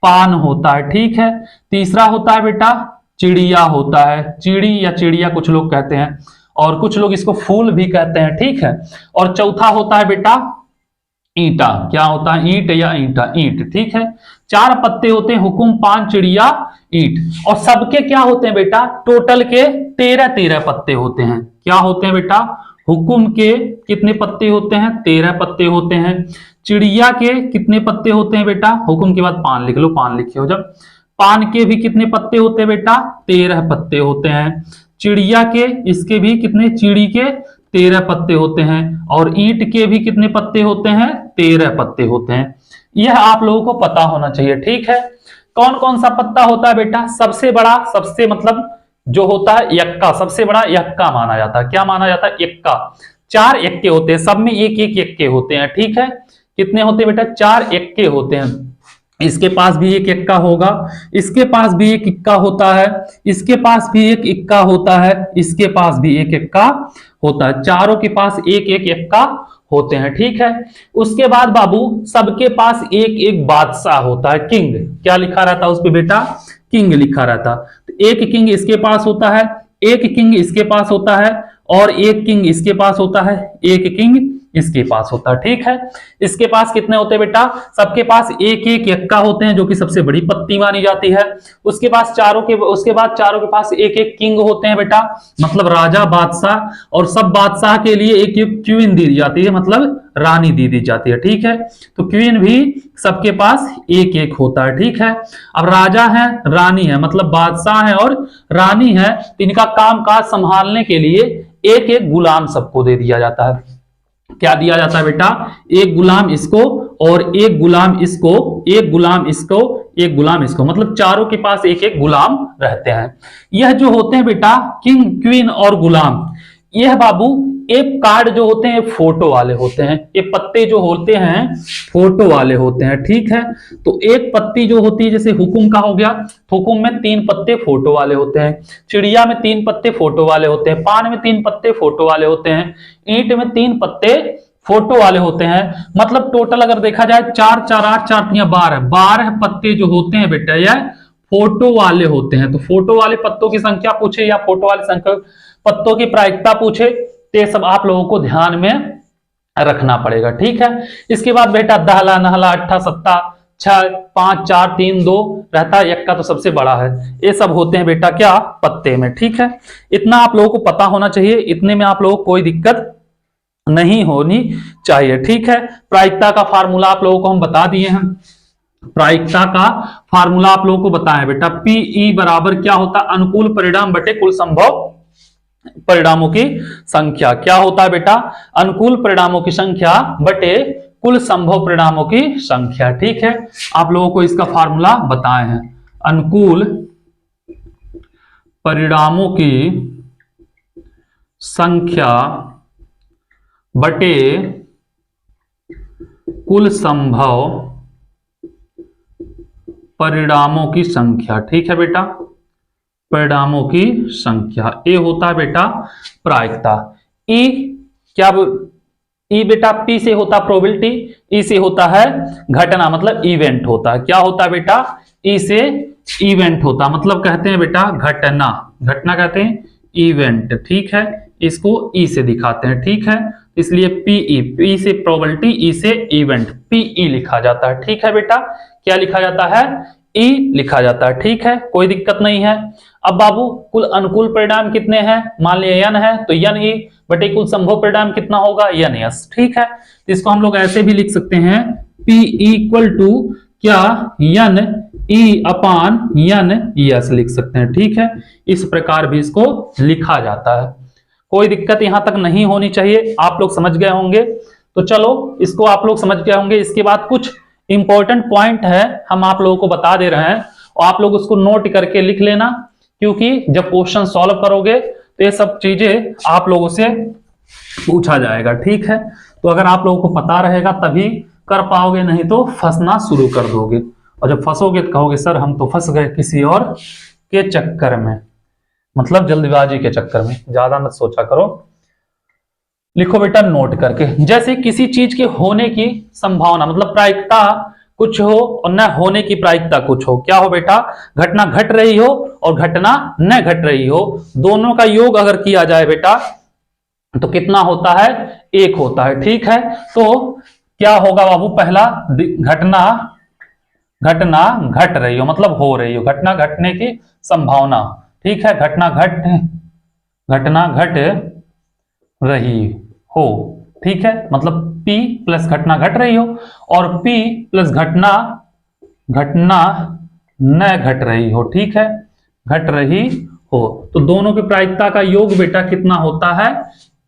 पान होता है। ठीक है, तीसरा होता है बेटा चिड़िया होता है, चिड़ी या चिड़िया कुछ लोग कहते हैं, और कुछ लोग इसको फूल भी कहते हैं। ठीक है, और चौथा होता है बेटा ईंटा। क्या होता है, ईंट या ईंटा, ईंट। ठीक है, 4 पत्ते होते हैं, हुकुम, पान, चिड़िया, ईंट। और सबके क्या होते हैं बेटा, टोटल के 13 पत्ते होते हैं। क्या होते हैं बेटा, हुकुम के कितने पत्ते होते हैं, 13 पत्ते होते हैं। चिड़िया के कितने पत्ते होते हैं बेटा, हुकुम के बाद पान लिख लो, पान लिखे हो जब। पान के भी कितने पत्ते होते हैं बेटा, 13 पत्ते होते हैं। चिड़िया के, इसके भी कितने, चिड़ी के 13 पत्ते होते हैं। और ईंट के भी कितने पत्ते होते हैं, 13 पत्ते होते हैं। यह आप लोगों को पता होना चाहिए। ठीक है, कौन कौन सा पत्ता होता है बेटा, सबसे बड़ा, सबसे मतलब जो होता है यक्का, सबसे बड़ा यक्का माना जाता है। क्या माना जाता है, यक्का। 4 यक्के होते हैं, सब में एक एक यक्के होते हैं। ठीक है, कितने होते हैं बेटा, 4 यक्के होते हैं। इसके पास भी एक इक्का होगा, इसके पास भी एक इक्का होता है, इसके पास भी एक इक्का होता है, इसके पास भी एक इक्का होता है। चारों के पास एक एक इक्का होते हैं। ठीक है, उसके बाद बाबू सबके पास एक एक बादशाह होता है, किंग। क्या लिखा रहता है उस पे बेटा, किंग लिखा रहता। तो एक किंग इसके पास होता है, एक किंग इसके पास होता है, और एक किंग इसके पास होता है, एक किंग इसके पास होता है। ठीक है, इसके पास कितने होते हैं बेटा, सबके पास एक एक यक्का होते हैं, जो कि सबसे बड़ी पत्ती मानी जाती है। उसके बाद चारों के पास एक एक किंग होते हैं बेटा, मतलब राजा, बादशाह। और सब बादशाह के लिए एक एक क्वीन दी जाती है, मतलब रानी दी जाती है। ठीक है, तो क्वीन भी सबके पास एक एक होता है। ठीक है, अब राजा है, रानी है, मतलब बादशाह है और रानी है, इनका काम काज संभालने के लिए एक एक गुलाम सबको दे दिया जाता है। क्या दिया जाता है बेटा, एक गुलाम इसको और एक गुलाम इसको, एक गुलाम इसको, एक गुलाम इसको, मतलब चारों के पास एक एक गुलाम रहते हैं। यह जो होते हैं बेटा किंग, क्वीन और गुलाम, यह बाबू एक कार्ड जो होते हैं फोटो वाले होते हैं। ये पत्ते जो होते हैं फोटो वाले होते हैं। ठीक है, तो एक पत्ती जो होती है, जैसे हुकुम का हो गया, हुकुम में 3 पत्ते फोटो वाले होते हैं, चिड़िया में 3 पत्ते फोटो वाले होते हैं, पान में 3 पत्ते फोटो वाले होते हैं, ईंट में 3 पत्ते फोटो वाले होते हैं। मतलब टोटल अगर देखा जाए 4 4 8 4 3 12 पत्ते जो होते हैं बेटा, यह फोटो वाले होते हैं। तो फोटो वाले पत्तों की संख्या पूछे या फोटो वाले संख्या पत्तों की प्रायिकता पूछे, तो ये सब आप लोगों को ध्यान में रखना पड़ेगा। ठीक है, इसके बाद बेटा दहला, नहला, अट्ठा, सत्ता, 6 5 4 3 2 रहता है, यक्का तो सबसे बड़ा है। ये सब होते हैं बेटा क्या, पत्ते में। ठीक है, इतना आप लोगों को पता होना चाहिए, इतने में आप लोगों को कोई दिक्कत नहीं होनी चाहिए। ठीक है, प्रायिकता का फार्मूला आप लोगों को हम बता दिए हैं। प्रायिकता का फार्मूला आप लोगों को बताया बेटा, पीई बराबर क्या होता है, अनुकूल परिणाम बटे कुल संभव परिणामों की संख्या। क्या होता है बेटा, अनुकूल परिणामों की संख्या बटे कुल संभव परिणामों की संख्या। ठीक है, आप लोगों को इसका फार्मूला बताए हैं, अनुकूल परिणामों की संख्या बटे कुल संभव परिणामों की संख्या। ठीक है बेटा, परिणामों की संख्या, ए होता है बेटा प्रायिकता। ई क्या, ई बेटा पी से होता प्रोबेबिलिटी, ई से होता है घटना, मतलब इवेंट होता है। क्या होता है बेटा, ई से इवेंट होता, मतलब कहते हैं बेटा घटना, घटना कहते हैं इवेंट। ठीक है, इसको ई से दिखाते हैं। ठीक है, इसलिए पीई, पी से प्रोबेबिलिटी, ई से इवेंट, पीई लिखा जाता है। ठीक है बेटा, क्या लिखा जाता है, ई लिखा जाता है। ठीक है, कोई दिक्कत नहीं है। अब बाबू कुल अनुकूल परिणाम कितने हैं, मान लिया n है, तो n ई बटे कुल संभव परिणाम कितना होगा, n s। ठीक है, तो इसको हम लोग ऐसे भी लिख सकते हैं, p इक्वल टू क्या, n e अपान n s लिख सकते हैं। ठीक है, इस प्रकार भी इसको लिखा जाता है। कोई दिक्कत यहां तक नहीं होनी चाहिए, आप लोग समझ गए होंगे। तो चलो इसको आप लोग समझ गए होंगे। इसके बाद कुछ इंपॉर्टेंट पॉइंट है, हम आप लोगों को बता दे रहे हैं, और आप लोग उसको नोट करके लिख लेना, क्योंकि जब क्वेश्चन सॉल्व करोगे तो ये सब चीजें आप लोगों से पूछा जाएगा, ठीक है। तो अगर आप लोगों को पता रहेगा तभी कर पाओगे, नहीं तो फंसना शुरू कर दोगे, और जब फंसोगे तो कहोगे सर हम तो फंस गए किसी और के चक्कर में, मतलब जल्दबाजी के चक्कर में। ज्यादा मत सोचा करो। लिखो बेटा नोट करके, जैसे किसी चीज के होने की संभावना, मतलब प्रायिकता कुछ हो और न होने की प्रायिकता कुछ हो। क्या हो बेटा, घटना घट रही हो और घटना न घट रही हो, दोनों का योग अगर किया जाए बेटा तो कितना होता है, 1 होता है, ठीक है। तो क्या होगा बाबू, पहला घटना घट रही हो मतलब हो रही हो, घटना घटने की संभावना, ठीक है। घटना घट रही हो, ठीक है, मतलब P प्लस घटना घट रही हो और P प्लस घटना न घट रही हो, ठीक है, घट रही हो। तो दोनों की प्रायिकता का योग बेटा कितना होता है,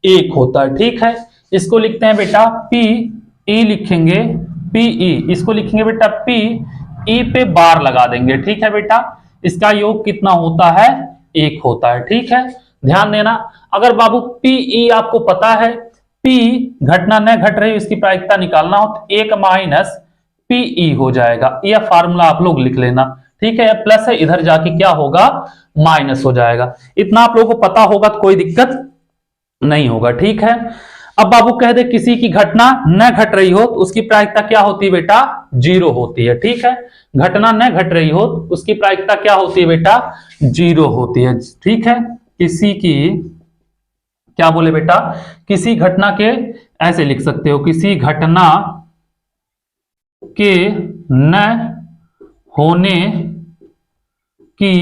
1 होता है, ठीक है। इसको लिखते हैं बेटा P E, लिखेंगे PE, इसको लिखेंगे बेटा P E पे बार लगा देंगे, ठीक है बेटा। इसका योग कितना होता है, 1 होता है, ठीक है। ध्यान देना, अगर बाबू PE आपको पता है, P घटना न घट रही इसकी प्रायिकता निकालना हो तो 1 माइनस PE हो जाएगा। यह फार्मूला आप लोग लिख लेना, ठीक है। प्लस है, इधर जाके क्या होगा, माइनस हो जाएगा। इतना आप लोगों को पता होगा तो कोई दिक्कत नहीं होगा, ठीक है। अब बाबू कह दे किसी की घटना न घट रही हो तो उसकी प्रायिकता क्या होती है बेटा, 0 होती है, ठीक है। घटना न घट रही हो तो उसकी प्रायिकता क्या होती है बेटा, 0 होती है, ठीक है। किसी की, क्या बोले बेटा, किसी घटना के, ऐसे लिख सकते हो, किसी घटना के न होने की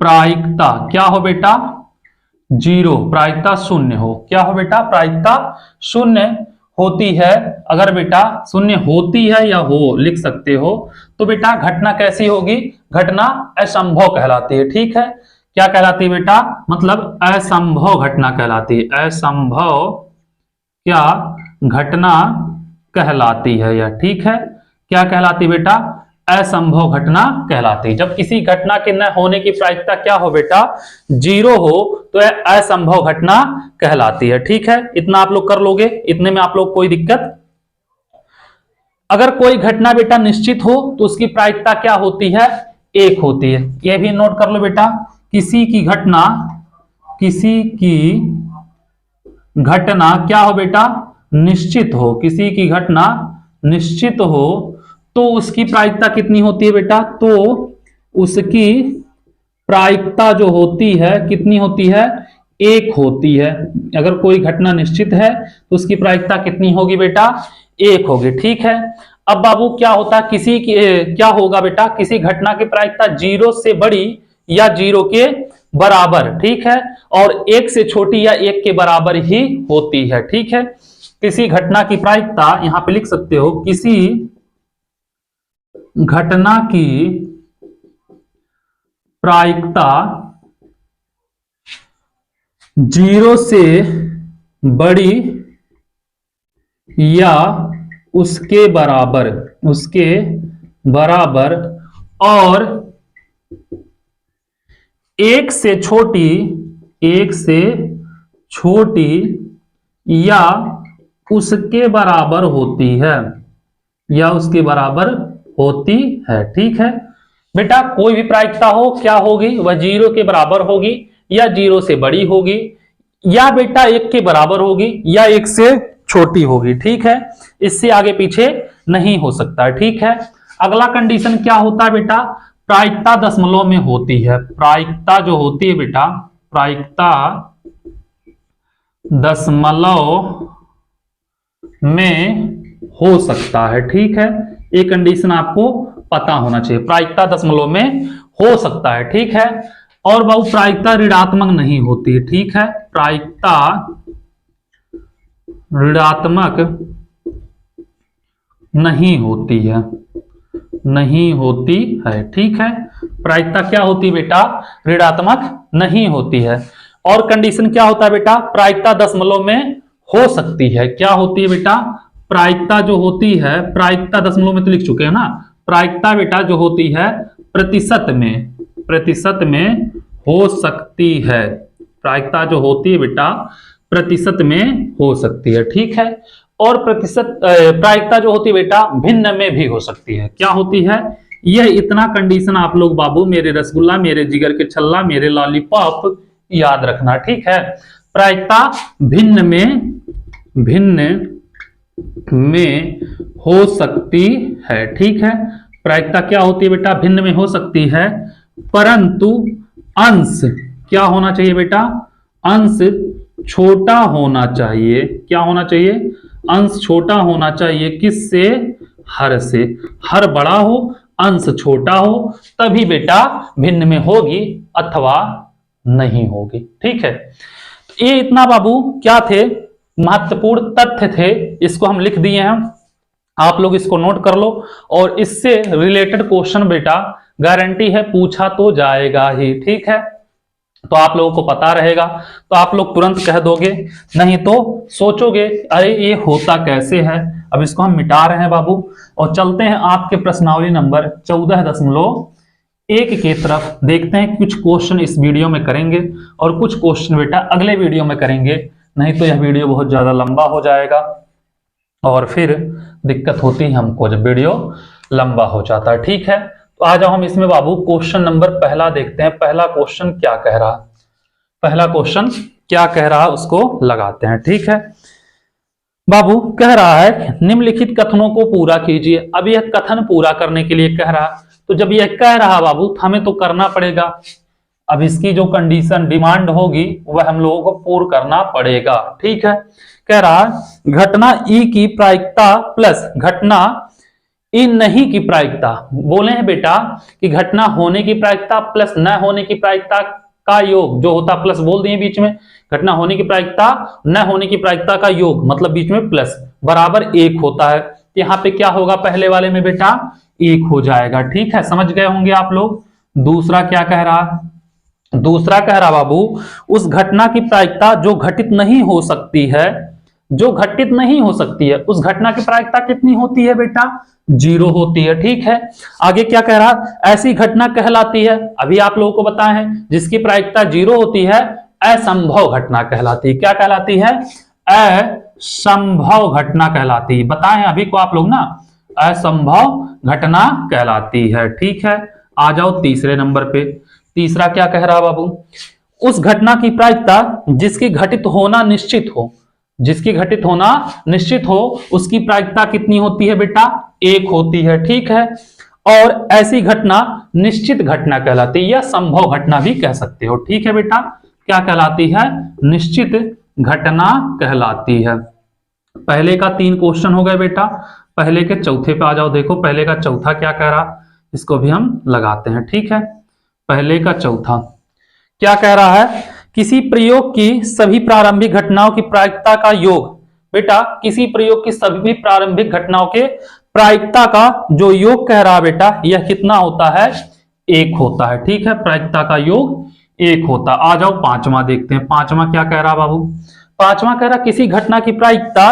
प्रायिकता क्या हो बेटा, 0, प्रायिकता 0 हो। क्या हो बेटा, प्रायिकता 0 होती है। अगर बेटा 0 होती है या हो लिख सकते हो तो बेटा घटना कैसी होगी, घटना असंभव कहलाती है, ठीक है। क्या कहलाती है बेटा, मतलब असंभव घटना कहलाती है। असंभव क्या घटना कहलाती है यह, ठीक है। क्या कहलाती है बेटा, असंभव घटना कहलाती है। जब किसी घटना के न होने की प्रायिकता क्या हो बेटा, 0 हो तो यह असंभव घटना कहलाती है, ठीक है। इतना आप लोग कर लोगे, इतने में आप लोग कोई दिक्कत। अगर कोई घटना बेटा निश्चित हो तो उसकी प्रायिकता क्या होती है, 1 होती है। यह भी नोट कर लो बेटा, किसी की घटना क्या हो बेटा, निश्चित हो। किसी की घटना निश्चित हो तो उसकी प्रायिकता कितनी होती है बेटा, तो उसकी प्रायिकता जो होती है कितनी होती है, 1 होती है। अगर कोई घटना निश्चित है तो उसकी प्रायिकता कितनी होगी बेटा, 1 होगी, ठीक है। अब बाबू क्या होता है, किसी की क्या होगा बेटा, किसी घटना की प्रायिकता 0 से बड़ी या 0 के बराबर, ठीक है, और 1 से छोटी या 1 के बराबर ही होती है, ठीक है। किसी घटना की प्रायिकता, यहां पे लिख सकते हो, किसी घटना की प्रायिकता 0 से बड़ी या उसके बराबर और 1 से छोटी या उसके बराबर होती है, ठीक है। बेटा कोई भी प्रायिकता हो क्या होगी, वह 0 के बराबर होगी या 0 से बड़ी होगी या बेटा 1 के बराबर होगी या 1 से छोटी होगी, ठीक है। इससे आगे पीछे नहीं हो सकता है, ठीक है। अगला कंडीशन क्या होता है बेटा, प्रायिकता दशमलव में होती है। प्रायिकता जो होती है बेटा, प्रायिकता दशमलव में हो सकता है, ठीक है। ये कंडीशन आपको पता होना चाहिए, प्रायिकता दशमलव में हो सकता है, ठीक है। और बाबू प्रायिकता ऋणात्मक नहीं होती है, ठीक है। प्रायिकता ऋणात्मक नहीं होती है, ठीक है। प्रायिकता क्या होती है बेटा, ऋणात्मक नहीं होती है। और कंडीशन क्या होता है बेटा, प्रायिकता दशमलव में हो सकती है। क्या होती है बेटा, प्रायिकता जो होती है, प्रायिकता दशमलव में तो लिख चुके हैं ना, प्रायिकता बेटा जो होती है प्रतिशत में हो सकती है। प्रायिकता जो होती है बेटा प्रतिशत में हो सकती है, ठीक है। और प्रतिशत प्रायिकता जो होती है बेटा भिन्न में भी हो सकती है। क्या होती है? यह इतना कंडीशन आप लोग बाबू मेरे रसगुल्ला, मेरे जिगर के छल्ला, मेरे लॉलीपॉप याद रखना, ठीक है। प्रायिकता भिन्न में हो सकती है, ठीक है। प्रायिकता क्या होती है बेटा? भिन्न में हो सकती है, परंतु अंश क्या होना चाहिए बेटा? अंश छोटा होना चाहिए। क्या होना चाहिए? अंश छोटा होना चाहिए। किससे? हर से। हर बड़ा हो, अंश छोटा हो, तभी बेटा भिन्न में होगी अथवा नहीं होगी, ठीक है। ये इतना बाबू क्या थे? महत्वपूर्ण तथ्य थे, इसको हम लिख दिए हैं। आप लोग इसको नोट कर लो और इससे रिलेटेड क्वेश्चन बेटा गारंटी है पूछा तो जाएगा ही, ठीक है। तो आप लोगों को पता रहेगा तो आप लोग तुरंत कह दोगे, नहीं तो सोचोगे अरे ये होता कैसे है। अब इसको हम मिटा रहे हैं बाबू और चलते हैं आपके प्रश्नावली नंबर 14.1 की तरफ। देखते हैं कुछ क्वेश्चन इस वीडियो में करेंगे और कुछ क्वेश्चन बेटा अगले वीडियो में करेंगे, नहीं तो यह वीडियो बहुत ज्यादा लंबा हो जाएगा और फिर दिक्कत होती है हमको जब वीडियो लंबा हो जाता है, ठीक है। तो आ जाओ हम इसमें बाबू क्वेश्चन नंबर पहला देखते हैं। पहला क्वेश्चन क्या कह रहा? पहला क्वेश्चन क्या कह रहा उसको लगाते हैं, ठीक है। बाबू कह रहा है निम्नलिखित कथनों को पूरा कीजिए। अब यह कथन पूरा करने के लिए कह रहा, तो जब यह कह रहा बाबू तो हमें तो करना पड़ेगा। अब इसकी जो कंडीशन डिमांड होगी वह हम लोगों को पूर्ण करना पड़ेगा, ठीक है। कह रहा घटना ई की प्रायिकता प्लस घटना ई नहीं की प्रायिकता। बोले हैं बेटा कि घटना होने की प्रायिकता प्लस न होने की प्रायिकता का योग जो होता, प्लस बोल दिए बीच में, घटना होने की प्रायिकता न होने की प्रायिकता का योग मतलब बीच में प्लस बराबर 1 होता है। यहाँ पे क्या होगा? पहले वाले में बेटा 1 हो जाएगा, ठीक है। समझ गए होंगे आप लोग। दूसरा क्या कह रहा? दूसरा कह रहा बाबू उस घटना की प्रायिकता जो घटित नहीं हो सकती है, जो घटित नहीं हो सकती है उस घटना की प्रायिकता कितनी होती है बेटा? 0 होती है, ठीक है। आगे क्या कह रहा? ऐसी घटना कहलाती है, अभी आप लोगों को बताए हैं, जिसकी प्रायिकता 0 होती है असंभव घटना कहलाती है। क्या कहलाती है? असंभव घटना कहलाती है। बताए अभी को आप लोग ना, असंभव घटना कहलाती है, ठीक है। आ जाओ तीसरे नंबर पे। तीसरा क्या कह रहा बाबू? उस घटना की प्रायिकता जिसकी घटित होना निश्चित हो, जिसकी घटित होना निश्चित हो उसकी प्रायिकता कितनी होती है बेटा? 1 होती है, ठीक है। और ऐसी घटना निश्चित घटना कहलाती है या संभव घटना भी कह सकते हो, ठीक है बेटा। क्या कहलाती है? निश्चित घटना कहलाती है। पहले का 3 क्वेश्चन हो गए बेटा। पहले के चौथे पे आ जाओ। देखो पहले का चौथा क्या कह रहा, इसको भी हम लगाते हैं, ठीक है। पहले का चौथा क्या कह रहा है? किसी प्रयोग की सभी प्रारंभिक घटनाओं की प्रायिकता का योग। बेटा किसी प्रयोग की सभी प्रारंभिक घटनाओं के प्रायिकता का जो योग कह रहा बेटा यह कितना होता है? 1 होता है, ठीक है। प्रायिकता का योग 1 होता। आ जाओ पांचवा देखते हैं। पांचवा क्या कह रहा बाबू? पांचवा कह रहा किसी घटना की प्रायिकता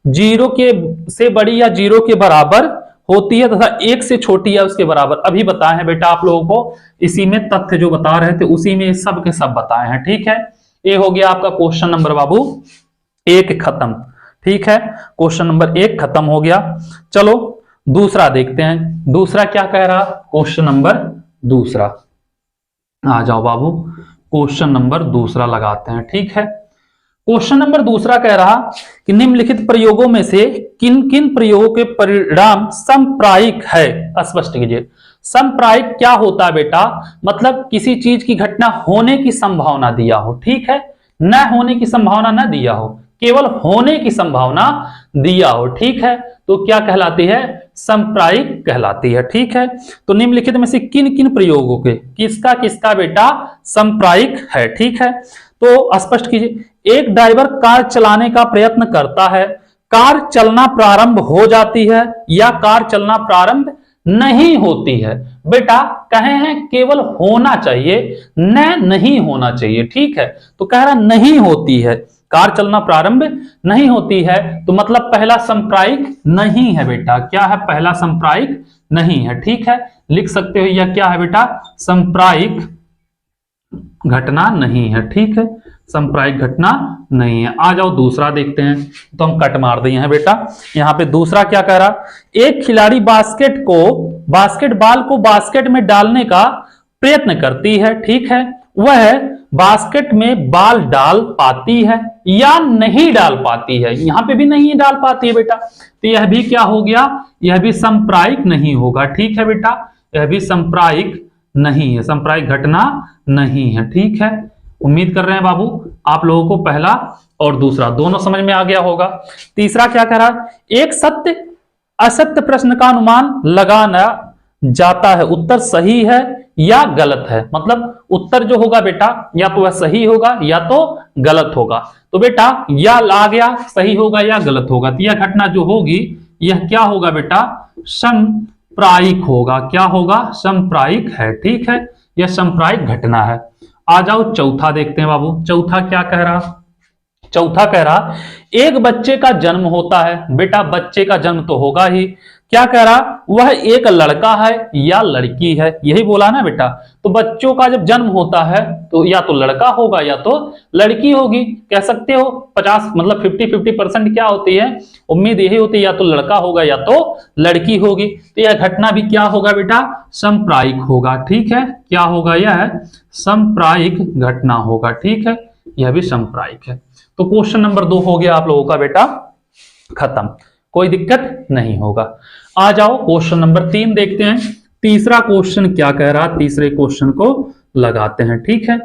0 के से बड़ी या 0 के बराबर होती है तथा 1 से छोटी है उसके बराबर। अभी बताए हैं बेटा आप लोगों को, इसी में तथ्य जो बता रहे थे उसी में सब के सब बताए हैं, ठीक है। ये हो गया आपका क्वेश्चन नंबर बाबू 1 खत्म, ठीक है। क्वेश्चन नंबर 1 खत्म हो गया। चलो दूसरा देखते हैं। दूसरा क्या कह रहा? क्वेश्चन नंबर दूसरा आ जाओ बाबू। क्वेश्चन नंबर दूसरा लगाते हैं, ठीक है। क्वेश्चन नंबर दूसरा कह रहा कि निम्नलिखित प्रयोगों में से किन किन प्रयोगों के परिणाम समप्रायिक है? स्पष्ट कीजिए। समप्रायिक क्या होता है बेटा? मतलब किसी चीज की घटना होने की संभावना दिया हो, ठीक है, न होने की संभावना न दिया हो, केवल होने की संभावना दिया हो, ठीक है, तो क्या कहलाती है? समप्रायिक कहलाती है, ठीक है। तो निम्नलिखित में से किन किन प्रयोगों के किसका किसका बेटा समप्रायिक है, ठीक है। तो स्पष्ट कीजिए। एक ड्राइवर कार चलाने का प्रयत्न करता है, कार चलना प्रारंभ हो जाती है या कार चलना प्रारंभ नहीं होती है। बेटा कहे हैं केवल होना चाहिए, नहीं होना चाहिए, ठीक है। तो कह रहा नहीं होती है, कार चलना प्रारंभ नहीं होती है, तो मतलब पहला संप्रायिक नहीं है बेटा। क्या है? पहला संप्रायिक नहीं है, ठीक है। लिख सकते हो यह क्या है बेटा? संप्रायिक घटना नहीं है। ठीक है, सांप्रायिक घटना नहीं है। आ जाओ दूसरा देखते हैं, तो हम कट मार दिए हैं बेटा। यहां पे दूसरा क्या कह रहा, एक खिलाड़ी बास्केटबॉल को बास्केट में डालने का प्रयत्न करती है। ठीक है, वह बास्केट में बॉल डाल पाती है या नहीं डाल पाती है। यहां पे भी नहीं डाल पाती है बेटा, तो यह भी क्या हो गया, यह भी सांप्रायिक नहीं होगा। ठीक है बेटा, यह भी सांप्रायिक नहीं है, सांप्रायिक घटना नहीं है। ठीक है, उम्मीद कर रहे हैं बाबू आप लोगों को पहला और दूसरा दोनों समझ में आ गया होगा। तीसरा क्या कह रहा, एक सत्य असत्य प्रश्न का अनुमान लगाना जाता है, उत्तर सही है या गलत है। मतलब उत्तर जो होगा बेटा या तो वह सही होगा या तो गलत होगा। तो बेटा या आ गया सही होगा या गलत होगा, तो यह घटना जो होगी यह क्या होगा बेटा, सांप्रायिक होगा। क्या होगा, सांप्रायिक है। ठीक है, यह सांप्रायिक घटना है। आ जाओ चौथा देखते हैं बाबू, चौथा क्या कह रहा, चौथा कह रहा एक बच्चे का जन्म होता है। बेटा बच्चे का जन्म तो होगा ही, क्या कह रहा, वह एक लड़का है या लड़की है, यही बोला ना बेटा। तो बच्चों का जब जन्म होता है तो या तो लड़का होगा या तो लड़की होगी। कह सकते हो 50 मतलब 50-50% क्या होती है, उम्मीद यही होती है या तो लड़का होगा या तो लड़की होगी। तो यह घटना भी क्या होगा बेटा, सांप्रायिक होगा। ठीक है, क्या होगा, यह सांप्रायिक घटना होगा। ठीक है, यह भी सांप्रायिक है। तो क्वेश्चन नंबर 2 हो गया आप लोगों का बेटा खत्म, कोई दिक्कत नहीं होगा। आ जाओ क्वेश्चन नंबर 3 देखते हैं। तीसरा क्वेश्चन क्या कह रहा, तीसरे क्वेश्चन को लगाते हैं। ठीक है,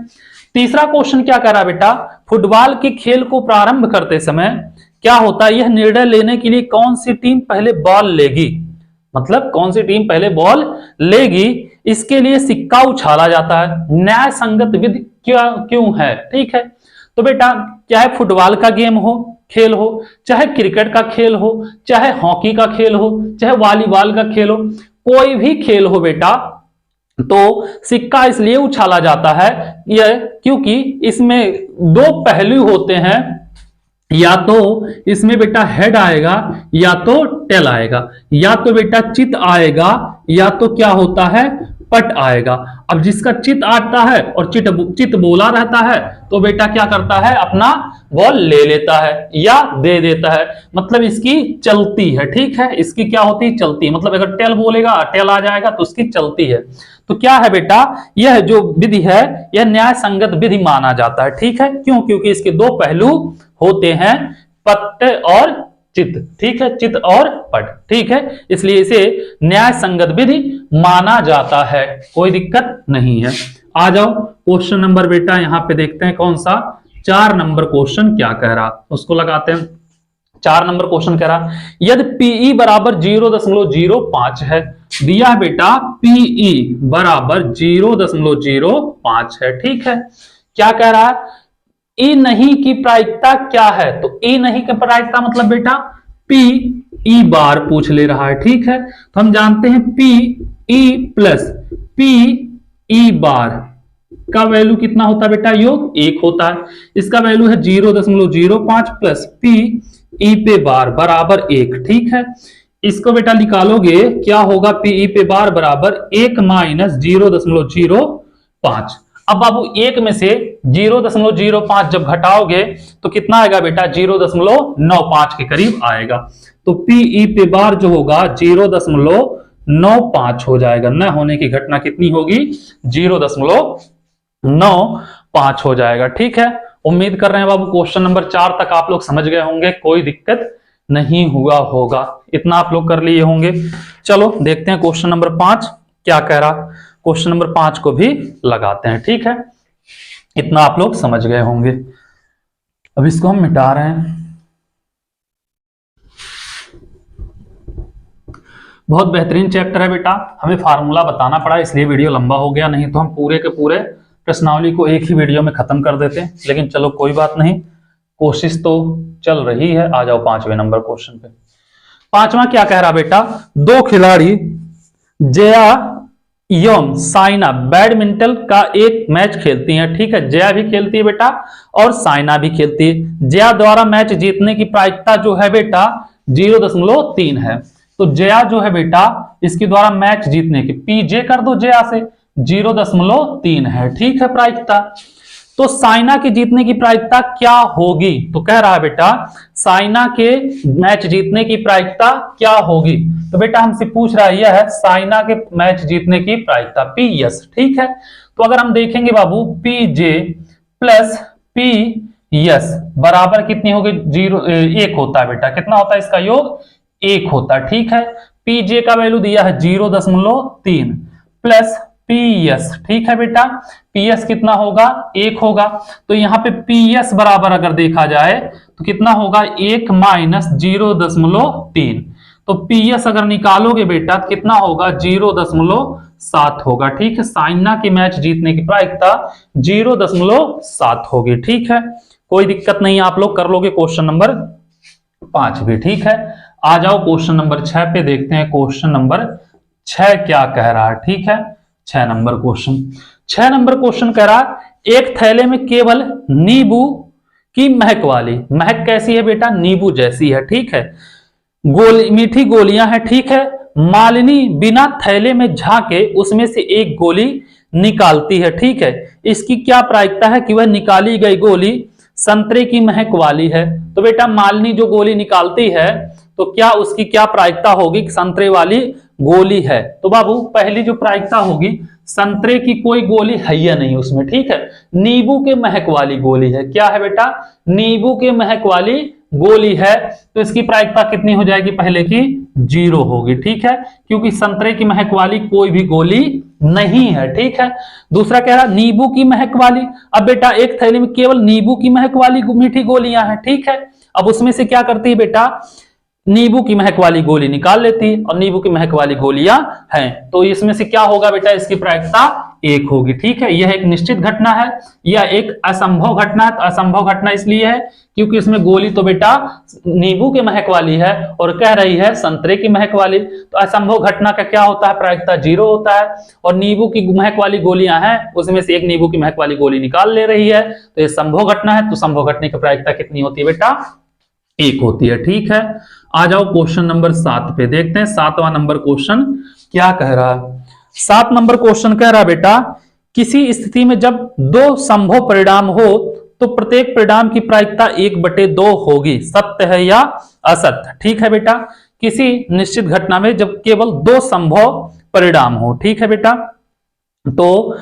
तीसरा क्वेश्चन क्या कह रहा बेटा, फुटबॉल के खेल को प्रारंभ करते समय क्या होता है, यह निर्णय लेने के लिए कौन सी टीम पहले बॉल लेगी, मतलब कौन सी टीम पहले बॉल लेगी, इसके लिए सिक्का उछाला जाता है। न्याय संगत विधि क्या क्यों है। ठीक है, तो बेटा चाहे फुटबॉल का गेम हो, खेल हो, चाहे क्रिकेट का खेल हो, चाहे हॉकी का खेल हो, चाहे वॉलीबॉल का खेल हो, कोई भी खेल हो बेटा, तो सिक्का इसलिए उछाला जाता है यह क्योंकि इसमें दो पहलू होते हैं, या तो इसमें बेटा हेड आएगा या तो टेल आएगा, या तो बेटा चित आएगा या तो क्या होता है पट आएगा। अब जिसका चित आता है और चित बोला रहता है तो बेटा क्या करता है, अपना बॉल ले लेता है या दे देता है, मतलब इसकी चलती है। ठीक है, इसकी क्या होती है, चलती है। मतलब अगर टेल बोलेगा टेल आ जाएगा तो उसकी चलती है। तो क्या है बेटा, यह जो विधि है यह न्याय संगत विधि माना जाता है। ठीक है, क्यों, क्योंकि इसके दो पहलू होते हैं, पट और चित। ठीक है, चित और पट। ठीक है, इसलिए इसे न्याय संगत विधि माना जाता है, कोई दिक्कत नहीं है। आ जाओ क्वेश्चन नंबर बेटा यहां पे देखते हैं कौन सा, 4 नंबर क्वेश्चन क्या कह रहा, उसको लगाते हैं। 4 नंबर क्वेश्चन कह रहा, यदि पीई बराबर 0.05 है, दिया है बेटा पीई बराबर 0.05 है। ठीक है, क्या कह रहा है, ई नहीं की प्रायिकता क्या है, तो ई नहीं की प्रायिकता मतलब बेटा पी ई बार पूछ ले रहा है। ठीक है, तो हम जानते हैं P E plus P E bar का वैल्यू कितना होता है बेटा, योग 1 होता है। इसका वैल्यू है 0.05 प्लस पी ई पे बार बराबर 1। ठीक है, इसको बेटा निकालोगे क्या होगा, पी ई पे बार बराबर 1 माइनस 0.05। अब बाबू 1 में से 0.05 जब घटाओगे तो कितना आएगा बेटा, 0.95 के करीब आएगा। तो पीई पे बार जो होगा 0.95 हो जाएगा, न होने की घटना कितनी होगी, 0.95 हो जाएगा। ठीक है, उम्मीद कर रहे हैं बाबू क्वेश्चन नंबर 4 तक आप लोग समझ गए होंगे, कोई दिक्कत नहीं हुआ होगा, इतना आप लोग कर लिए होंगे। चलो देखते हैं क्वेश्चन नंबर 5 क्या कह रहा, क्वेश्चन नंबर 5 को भी लगाते हैं। ठीक है, इतना आप लोग समझ गए होंगे। अब इसको हम मिटा रहे हैं। बहुत बेहतरीन चैप्टर है बेटा, हमें फार्मूला बताना पड़ा इसलिए वीडियो लंबा हो गया, नहीं तो हम पूरे के पूरे प्रश्नावली को एक ही वीडियो में खत्म कर देते हैं। लेकिन चलो कोई बात नहीं, कोशिश तो चल रही है। आ जाओ 5वें नंबर क्वेश्चन पे। 5वां क्या कह रहा बेटा, 2 खिलाड़ी जया एवं साइना बैडमिंटन का एक मैच खेलती हैं। ठीक है, जया भी खेलती है बेटा और साइना भी खेलती है। जया द्वारा मैच जीतने की प्रायिकता जो है बेटा 0.3 है। तो जया जो है बेटा इसके द्वारा मैच जीतने की, पीजे कर दो जया से, 0.3 है। ठीक है प्रायिकता। तो साइना के जीतने की प्रायिकता क्या होगी? तो कह रहा है बेटा साइना के मैच जीतने की प्रायिकता क्या होगी? तो बेटा हमसे पूछ रहा है यह है साइना के मैच जीतने की प्रायिकता पीएस। ठीक है, तो अगर हम देखेंगे बाबू पीजे प्लस पीएस बराबर कितनी होगी? 1 होता है बेटा। कितना होता है इसका योग? 1 होता है। ठीक है, पीजे का वैल्यू दिया है 0.3 प्लस पीएस। ठीक है बेटा, पीएस कितना होगा? 1 होगा। तो यहां पे पीएस बराबर अगर देखा जाए तो कितना होगा? 1 माइनस 0.3। तो पीएस अगर निकालोगे बेटा तो कितना होगा? 0.7 होगा। ठीक है, साइना के मैच जीतने की प्रायिकता 0.7 होगी। ठीक है, कोई दिक्कत नहीं, आप लोग कर लोगे क्वेश्चन नंबर 5 भी। ठीक है, आ जाओ क्वेश्चन नंबर 6 पे, देखते हैं क्वेश्चन नंबर 6 क्या कह रहा है। ठीक है, 6 नंबर क्वेश्चन कह रहा है एक थैले में केवल नींबू की महक वाली, महक कैसी है बेटा? नींबू जैसी है। ठीक है, गोली मीठी गोलियां हैं। ठीक है, मालिनी बिना थैले में झांके उसमें से एक गोली निकालती है। ठीक है, इसकी क्या प्रायिकता है कि वह निकाली गई गोली संतरे की महक वाली है? तो बेटा मालिनी जो गोली निकालती है तो क्या उसकी क्या प्रायिकता होगी? संतरे वाली गोली है। तो बाबू पहली जो प्रायिकता होगी, संतरे की कोई गोली है या नहीं उसमें। ठीक है, नींबू के महक वाली गोली है। क्या है बेटा? नींबू के महक वाली गोली है। तो इसकी प्रायिकता कितनी हो जाएगी? पहले की 0 होगी। ठीक है, क्योंकि संतरे की महक वाली कोई भी गोली नहीं है। ठीक है, दूसरा कह रहा नींबू की महक वाली। अब बेटा एक थैली में केवल नींबू की महक वाली मीठी गोलियां हैं। ठीक है, अब उसमें से क्या करती है बेटा? नींबू की महक वाली गोली निकाल लेती है और नींबू की महक वाली गोलियां हैं। तो इसमें से क्या होगा बेटा? इसकी प्रायिकता 1 होगी। ठीक है, यह एक निश्चित घटना है, यह एक असंभव घटना है। तो असंभव घटना इसलिए है क्योंकि इसमें गोली तो बेटा नींबू के महक वाली है और कह रही है संतरे की महक वाली। तो असंभव घटना का क्या होता है? प्रायिकता 0 होता है। और नींबू की महक वाली गोलियां हैं, उसमें से एक नींबू की महक वाली गोली निकाल ले रही है, तो यह संभव घटना है। तो संभव घटना की प्रायिकता कितनी होती है बेटा? 1 होती है। ठीक है, आ जाओ क्वेश्चन नंबर 7 पे, देखते हैं 7वां नंबर क्वेश्चन क्या कह रहा है। 7 नंबर क्वेश्चन कह रहा है बेटा किसी स्थिति में जब 2 संभव परिणाम हो तो प्रत्येक परिणाम की प्रायिकता 1/2 होगी, सत्य है या असत्य? ठीक है बेटा, किसी निश्चित घटना में जब केवल 2 संभव परिणाम हो, ठीक है बेटा, तो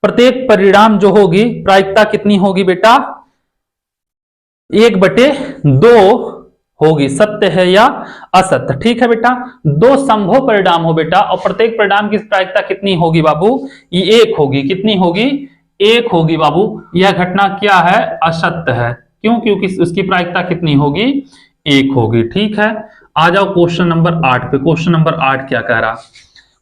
प्रत्येक परिणाम जो होगी प्रायिकता कितनी होगी बेटा? 1/2 होगी, सत्य है या असत्य? ठीक है बेटा, 2 संभव परिणाम हो बेटा और प्रत्येक परिणाम की प्रायिकता कितनी होगी बाबू? ये 1 होगी। कितनी होगी? 1 होगी बाबू। यह घटना क्या है? असत्य है। क्यों? क्योंकि उसकी प्रायिकता कितनी होगी? 1 होगी। ठीक है, आ जाओ क्वेश्चन नंबर 8 पे। क्वेश्चन नंबर 8 क्या कह रहा?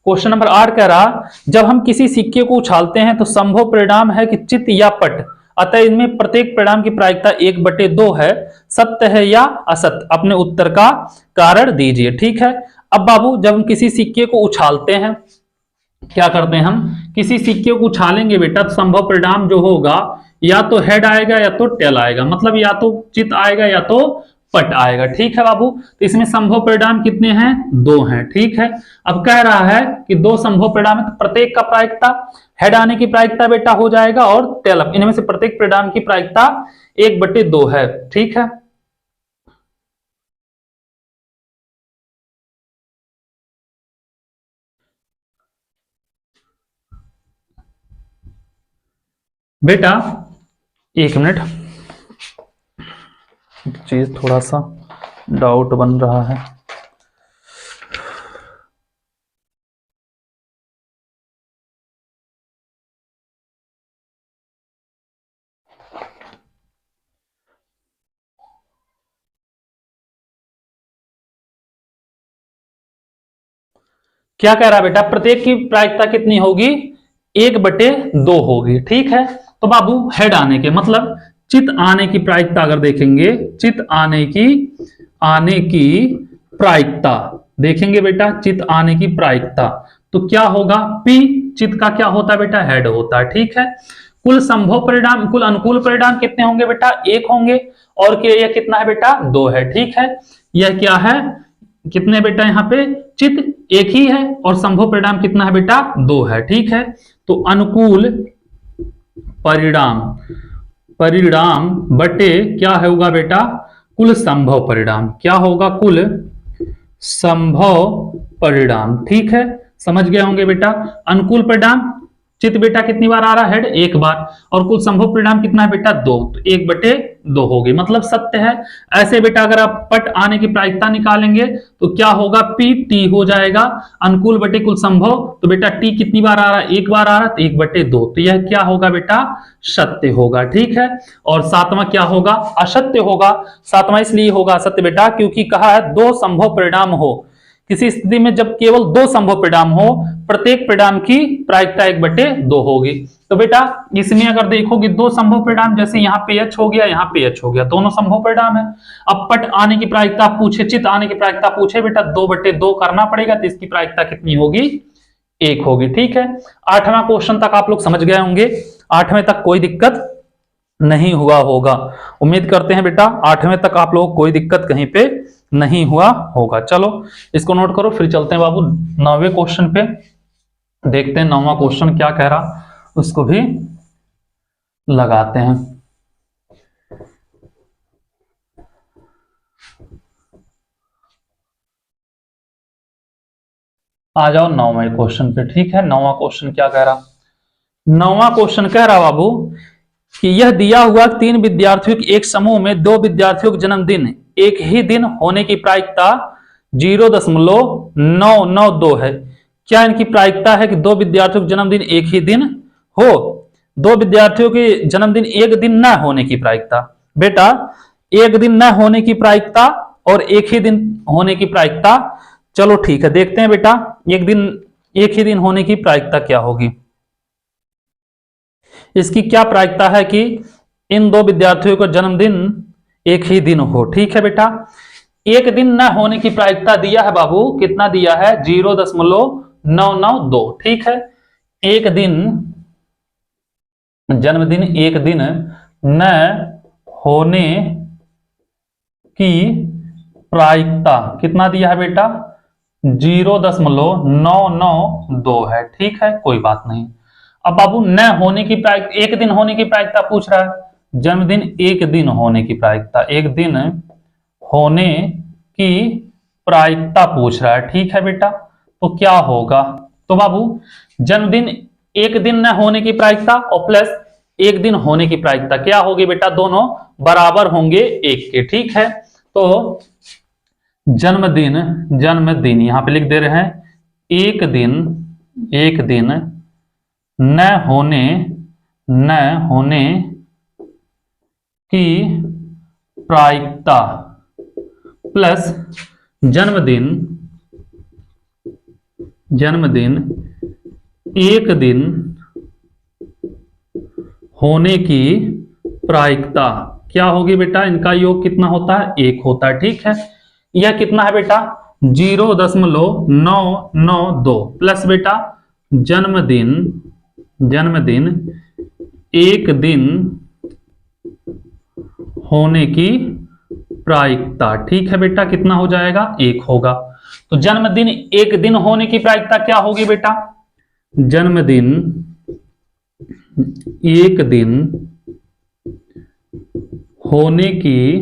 क्वेश्चन नंबर 8 कह रहा जब हम किसी सिक्के को उछालते हैं तो संभव परिणाम है कि चित या पट, अतः इनमें प्रत्येक परिणाम की प्रायिकता 1/2 है, सत्य है या असत्य? अपने उत्तर का कारण दीजिए। ठीक है, अब बाबू जब हम किसी सिक्के को उछालते हैं, क्या करते हैं हम? किसी सिक्के को उछालेंगे बेटा तो संभव परिणाम जो होगा या तो हेड आएगा या तो टेल आएगा, मतलब या तो चित आएगा या तो पट आएगा। ठीक है बाबू, तो इसमें संभव परिणाम कितने हैं? 2 हैं। ठीक है, अब कह रहा है कि 2 संभव परिणाम है तो प्रत्येक का प्रायिकता, हेड आने की प्रायिकता बेटा हो जाएगा और टेल अप, इनमें से प्रत्येक परिणाम की प्रायिकता 1/2 है। ठीक है, बेटा 1 मिनट, चीज थोड़ा सा डाउट बन रहा है। क्या कह रहा बेटा? प्रत्येक की प्रायिकता कितनी होगी? 1/2 होगी। ठीक है, तो बाबू हेड आने के मतलब चित आने की प्रायिकता अगर देखेंगे, चित आने की प्रायिकता देखेंगे बेटा, चित आने की प्रायिकता तो क्या होगा? P चित का क्या होता है बेटा? हेड होता है। ठीक है, कुल संभव परिणाम, कुल अनुकूल परिणाम कितने होंगे बेटा? 1 होंगे और यह कितना है बेटा? 2 है। ठीक है, यह क्या है? कितने बेटा? यहाँ पे चित 1 ही है और संभव परिणाम कितना है बेटा? 2 है। ठीक है, तो अनुकूल परिणाम, परिणाम बटे क्या होगा बेटा, कुल संभव परिणाम। क्या होगा, कुल संभव परिणाम। ठीक है, समझ गए होंगे बेटा। अनुकूल परिणाम चित बेटा कितनी बार आ रहा है, हेड एक बार, और कुल संभव परिणाम कितना है बेटा, 2, तो 1/2 होगी, मतलब सत्य है। ऐसे बेटा अगर आप पट आने की प्रायिकता निकालेंगे तो क्या होगा, पी टी हो जाएगा, अनुकूल बटे कुल संभव, तो बेटा टी कितनी बार आ रहा है, एक बार आ रहा है, तो 1/2, तो यह क्या होगा बेटा, सत्य होगा। ठीक है, और सातवां क्या होगा, असत्य होगा। सातवां इसलिए होगा असत्य बेटा क्योंकि कहा है 2 संभव परिणाम हो। किसी स्थिति में जब केवल 2 संभव परिणाम हो, प्रत्येक परिणाम की प्रायिकता 1/2 होगी। तो बेटा इसमें अगर देखोगे 2 संभव परिणाम, जैसे यहाँ पे H हो गया, यहाँ पे H हो गया, दोनों संभव परिणाम है। अब पट आने की प्रायिकता पूछे, चित आने की प्रायिकता पूछे बेटा, 2/2 करना पड़ेगा, तो इसकी प्रायिकता कितनी होगी, 1 होगी। ठीक है, 8वां क्वेश्चन तक आप लोग समझ गए होंगे, 8वें तक कोई दिक्कत नहीं हुआ होगा। उम्मीद करते हैं बेटा 8वें तक आप लोगों को कोई दिक्कत कहीं पे नहीं हुआ होगा। चलो इसको नोट करो, फिर चलते हैं बाबू 9वें क्वेश्चन पे, देखते हैं 9वां क्वेश्चन क्या कह रहा, उसको भी लगाते हैं। आ जाओ 9वें क्वेश्चन पे। ठीक है, 9वां क्वेश्चन क्या कह रहा, 9वां क्वेश्चन कह रहा बाबू कि यह दिया हुआ 3 विद्यार्थियों के एक समूह में 2 विद्यार्थियों का जन्मदिन एक ही दिन होने की प्रायिकता 0.992 है। क्या इनकी प्रायिकता है कि 2 विद्यार्थियों का जन्मदिन एक ही दिन हो। 2 विद्यार्थियों के जन्मदिन एक दिन न होने की प्रायिकता, बेटा एक दिन न होने की प्रायिकता और एक ही दिन होने की प्रायिकता, चलो ठीक है देखते हैं बेटा एक ही दिन होने की प्रायिकता क्या होगी। इसकी क्या प्रायिकता है कि इन 2 विद्यार्थियों का जन्मदिन एक ही दिन हो। ठीक है बेटा, एक दिन न होने की प्रायिकता दिया है बाबू, कितना दिया है, 0.992। ठीक है, एक दिन जन्मदिन एक दिन न होने की प्रायिकता कितना दिया है बेटा, 0.992 है। ठीक है, कोई बात नहीं। अब बाबू न होने की प्रायिकता, एक दिन होने की प्रायिकता पूछ रहा है, जन्मदिन एक दिन होने की प्रायिकता, एक दिन होने की प्रायिकता पूछ रहा है। ठीक है बेटा, तो क्या होगा, तो बाबू जन्मदिन एक दिन न होने की प्रायिकता और प्लस एक दिन होने की प्रायिकता क्या होगी बेटा, दोनों बराबर होंगे 1 के। ठीक है, तो जन्मदिन यहां पे लिख दे रहे हैं, एक दिन न होने की प्रायिकता प्लस जन्मदिन एक दिन होने की प्रायिकता क्या होगी बेटा, इनका योग कितना होता है, 1 होता है। ठीक है, यह कितना है बेटा, 0.992 प्लस बेटा जन्मदिन एक दिन होने की प्रायिकता। ठीक है बेटा, कितना हो जाएगा, 1 होगा। तो जन्मदिन एक दिन होने की प्रायिकता क्या होगी बेटा, जन्मदिन एक दिन होने की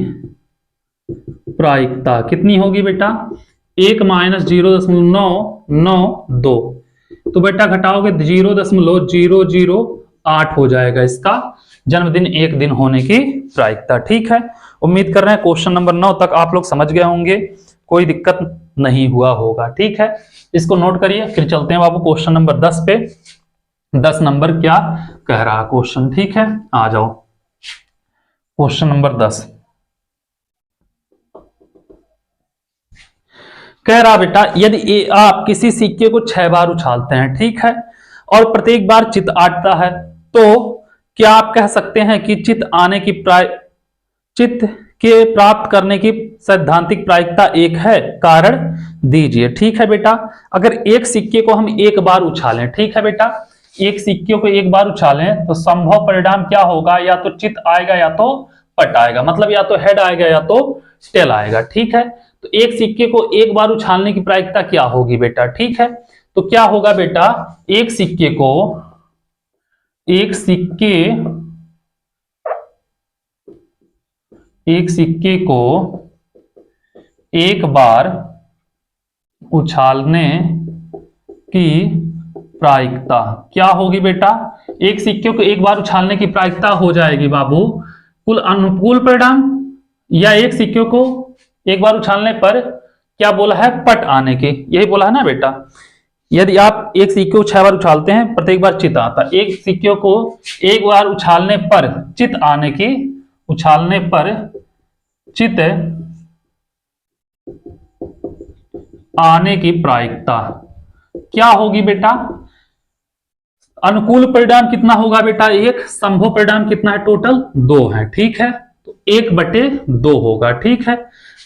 प्रायिकता कितनी होगी बेटा, 1 माइनस 0.992, तो बेटा घटाओगे 0.008 हो जाएगा इसका जन्मदिन एक दिन होने की प्रायिकता। ठीक है, उम्मीद कर रहे हैं क्वेश्चन नंबर 9 तक आप लोग समझ गए होंगे, कोई दिक्कत नहीं हुआ होगा। ठीक है, इसको नोट करिए, फिर चलते हैं बाबू क्वेश्चन नंबर 10 पे। 10 नंबर क्या कह रहा क्वेश्चन। ठीक है, आ जाओ क्वेश्चन नंबर 10 कह रहा बेटा, यदि आप किसी सिक्के को 6 बार उछालते हैं, ठीक है, और प्रत्येक बार चित आता है, तो क्या आप कह सकते हैं कि चित के प्राप्त करने की सैद्धांतिक प्रायिकता 1 है। कारण दीजिए। ठीक है बेटा, अगर एक सिक्के को हम एक बार उछालें, ठीक है बेटा, एक सिक्के को एक बार उछालें तो संभव परिणाम क्या होगा, या तो चित आएगा या तो पट आएगा, मतलब या तो हेड आएगा या तो टेल आएगा। ठीक है, तो एक सिक्के को एक बार उछालने की प्रायिकता क्या होगी बेटा। ठीक है, तो क्या होगा बेटा, एक सिक्के को एक सिक्के को एक बार उछालने की प्रायिकता क्या होगी बेटा? एक सिक्के को एक बार उछालने की प्रायिकता हो जाएगी बाबू कुल अनुकूल परिणाम, या एक सिक्के को एक बार उछालने पर क्या बोला है? पट आने की, यही बोला है ना बेटा। यदि आप एक सिक्के को 6 बार उछालते हैं, प्रत्येक बार चित आता है। एक सिक्के को एक बार उछालने पर चित आने की, उछालने पर चित आने की प्रायिकता क्या होगी बेटा? अनुकूल परिणाम कितना होगा बेटा? 1। संभव परिणाम कितना है? टोटल 2 है, ठीक है। तो 1/2 होगा, ठीक है।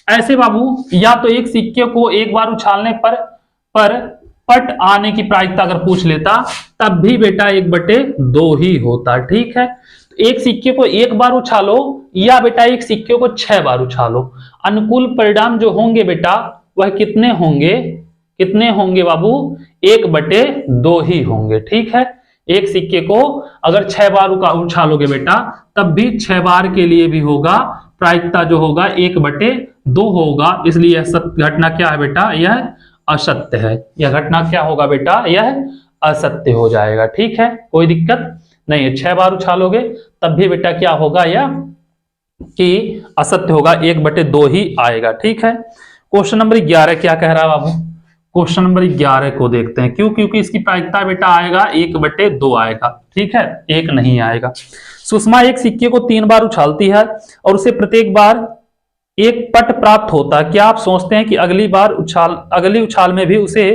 ऐसे बाबू या तो एक सिक्के को एक बार उछालने पर पट आने की प्रायिकता अगर पूछ लेता तब भी बेटा 1/2 ही होता, ठीक है। तो एक सिक्के को एक बार उछालो या बेटा एक सिक्के को 6 बार उछालो, अनुकूल परिणाम जो होंगे बेटा वह कितने होंगे? कितने होंगे बाबू? 1/2 ही होंगे, ठीक है। एक सिक्के को अगर 6 बार उछालोगे बेटा तब भी 6 बार के लिए भी होगा, प्रायिकता जो होगा 1/2 होगा। इसलिए यह घटना क्या है बेटा? यह असत्य है। यह घटना क्या होगा बेटा? यह असत्य हो जाएगा, ठीक है। कोई दिक्कत नहीं है। 6 बार उछालोगे तब भी बेटा क्या होगा? यह कि असत्य होगा, 1/2 ही आएगा, ठीक है। क्वेश्चन नंबर 11 क्या कह रहा है बाबू? क्वेश्चन नंबर 11 को देखते हैं। क्यों? क्योंकि इसकी प्रायिकता बेटा आएगा 1/2 आएगा, ठीक है, 1 नहीं आएगा। सुषमा एक सिक्के को 3 बार उछालती है और उसे प्रत्येक बार एक पट प्राप्त होता है। क्या आप सोचते हैं कि अगली उछाल में भी उसे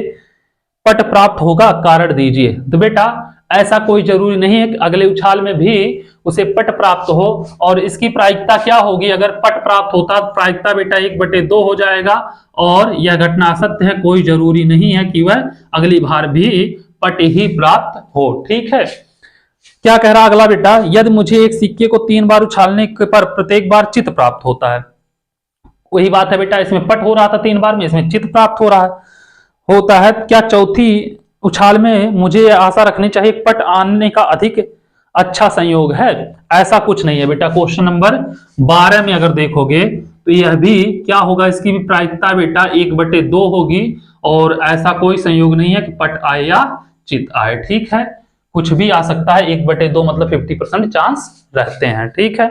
पट प्राप्त होगा? कारण दीजिए। तो बेटा ऐसा कोई जरूरी नहीं है कि अगले उछाल में भी उसे पट प्राप्त हो। और इसकी प्रायिकता क्या होगी? अगर पट प्राप्त होता तो प्रायिकता बेटा 1/2 हो जाएगा। और यह घटना असत्य है, कोई जरूरी नहीं है कि वह अगली बार भी पट ही प्राप्त हो, ठीक है। क्या कह रहा अगला बेटा? यदि मुझे एक सिक्के को 3 बार उछालने पर प्रत्येक बार चित प्राप्त होता है, वही बात है बेटा, इसमें पट हो रहा था 3 बार में, इसमें चित प्राप्त होता है। क्या चौथी उछाल में मुझे आशा रखनी चाहिए पट आने का अधिक अच्छा संयोग है? ऐसा कुछ नहीं है बेटा। क्वेश्चन नंबर 12 में अगर देखोगे तो यह भी क्या होगा? इसकी भी प्रायिकता बेटा 1/2 होगी। और ऐसा कोई संयोग नहीं है कि पट आए या चित आए, ठीक है। कुछ भी आ सकता है, 1/2 मतलब 50% चांस रहते हैं, ठीक है।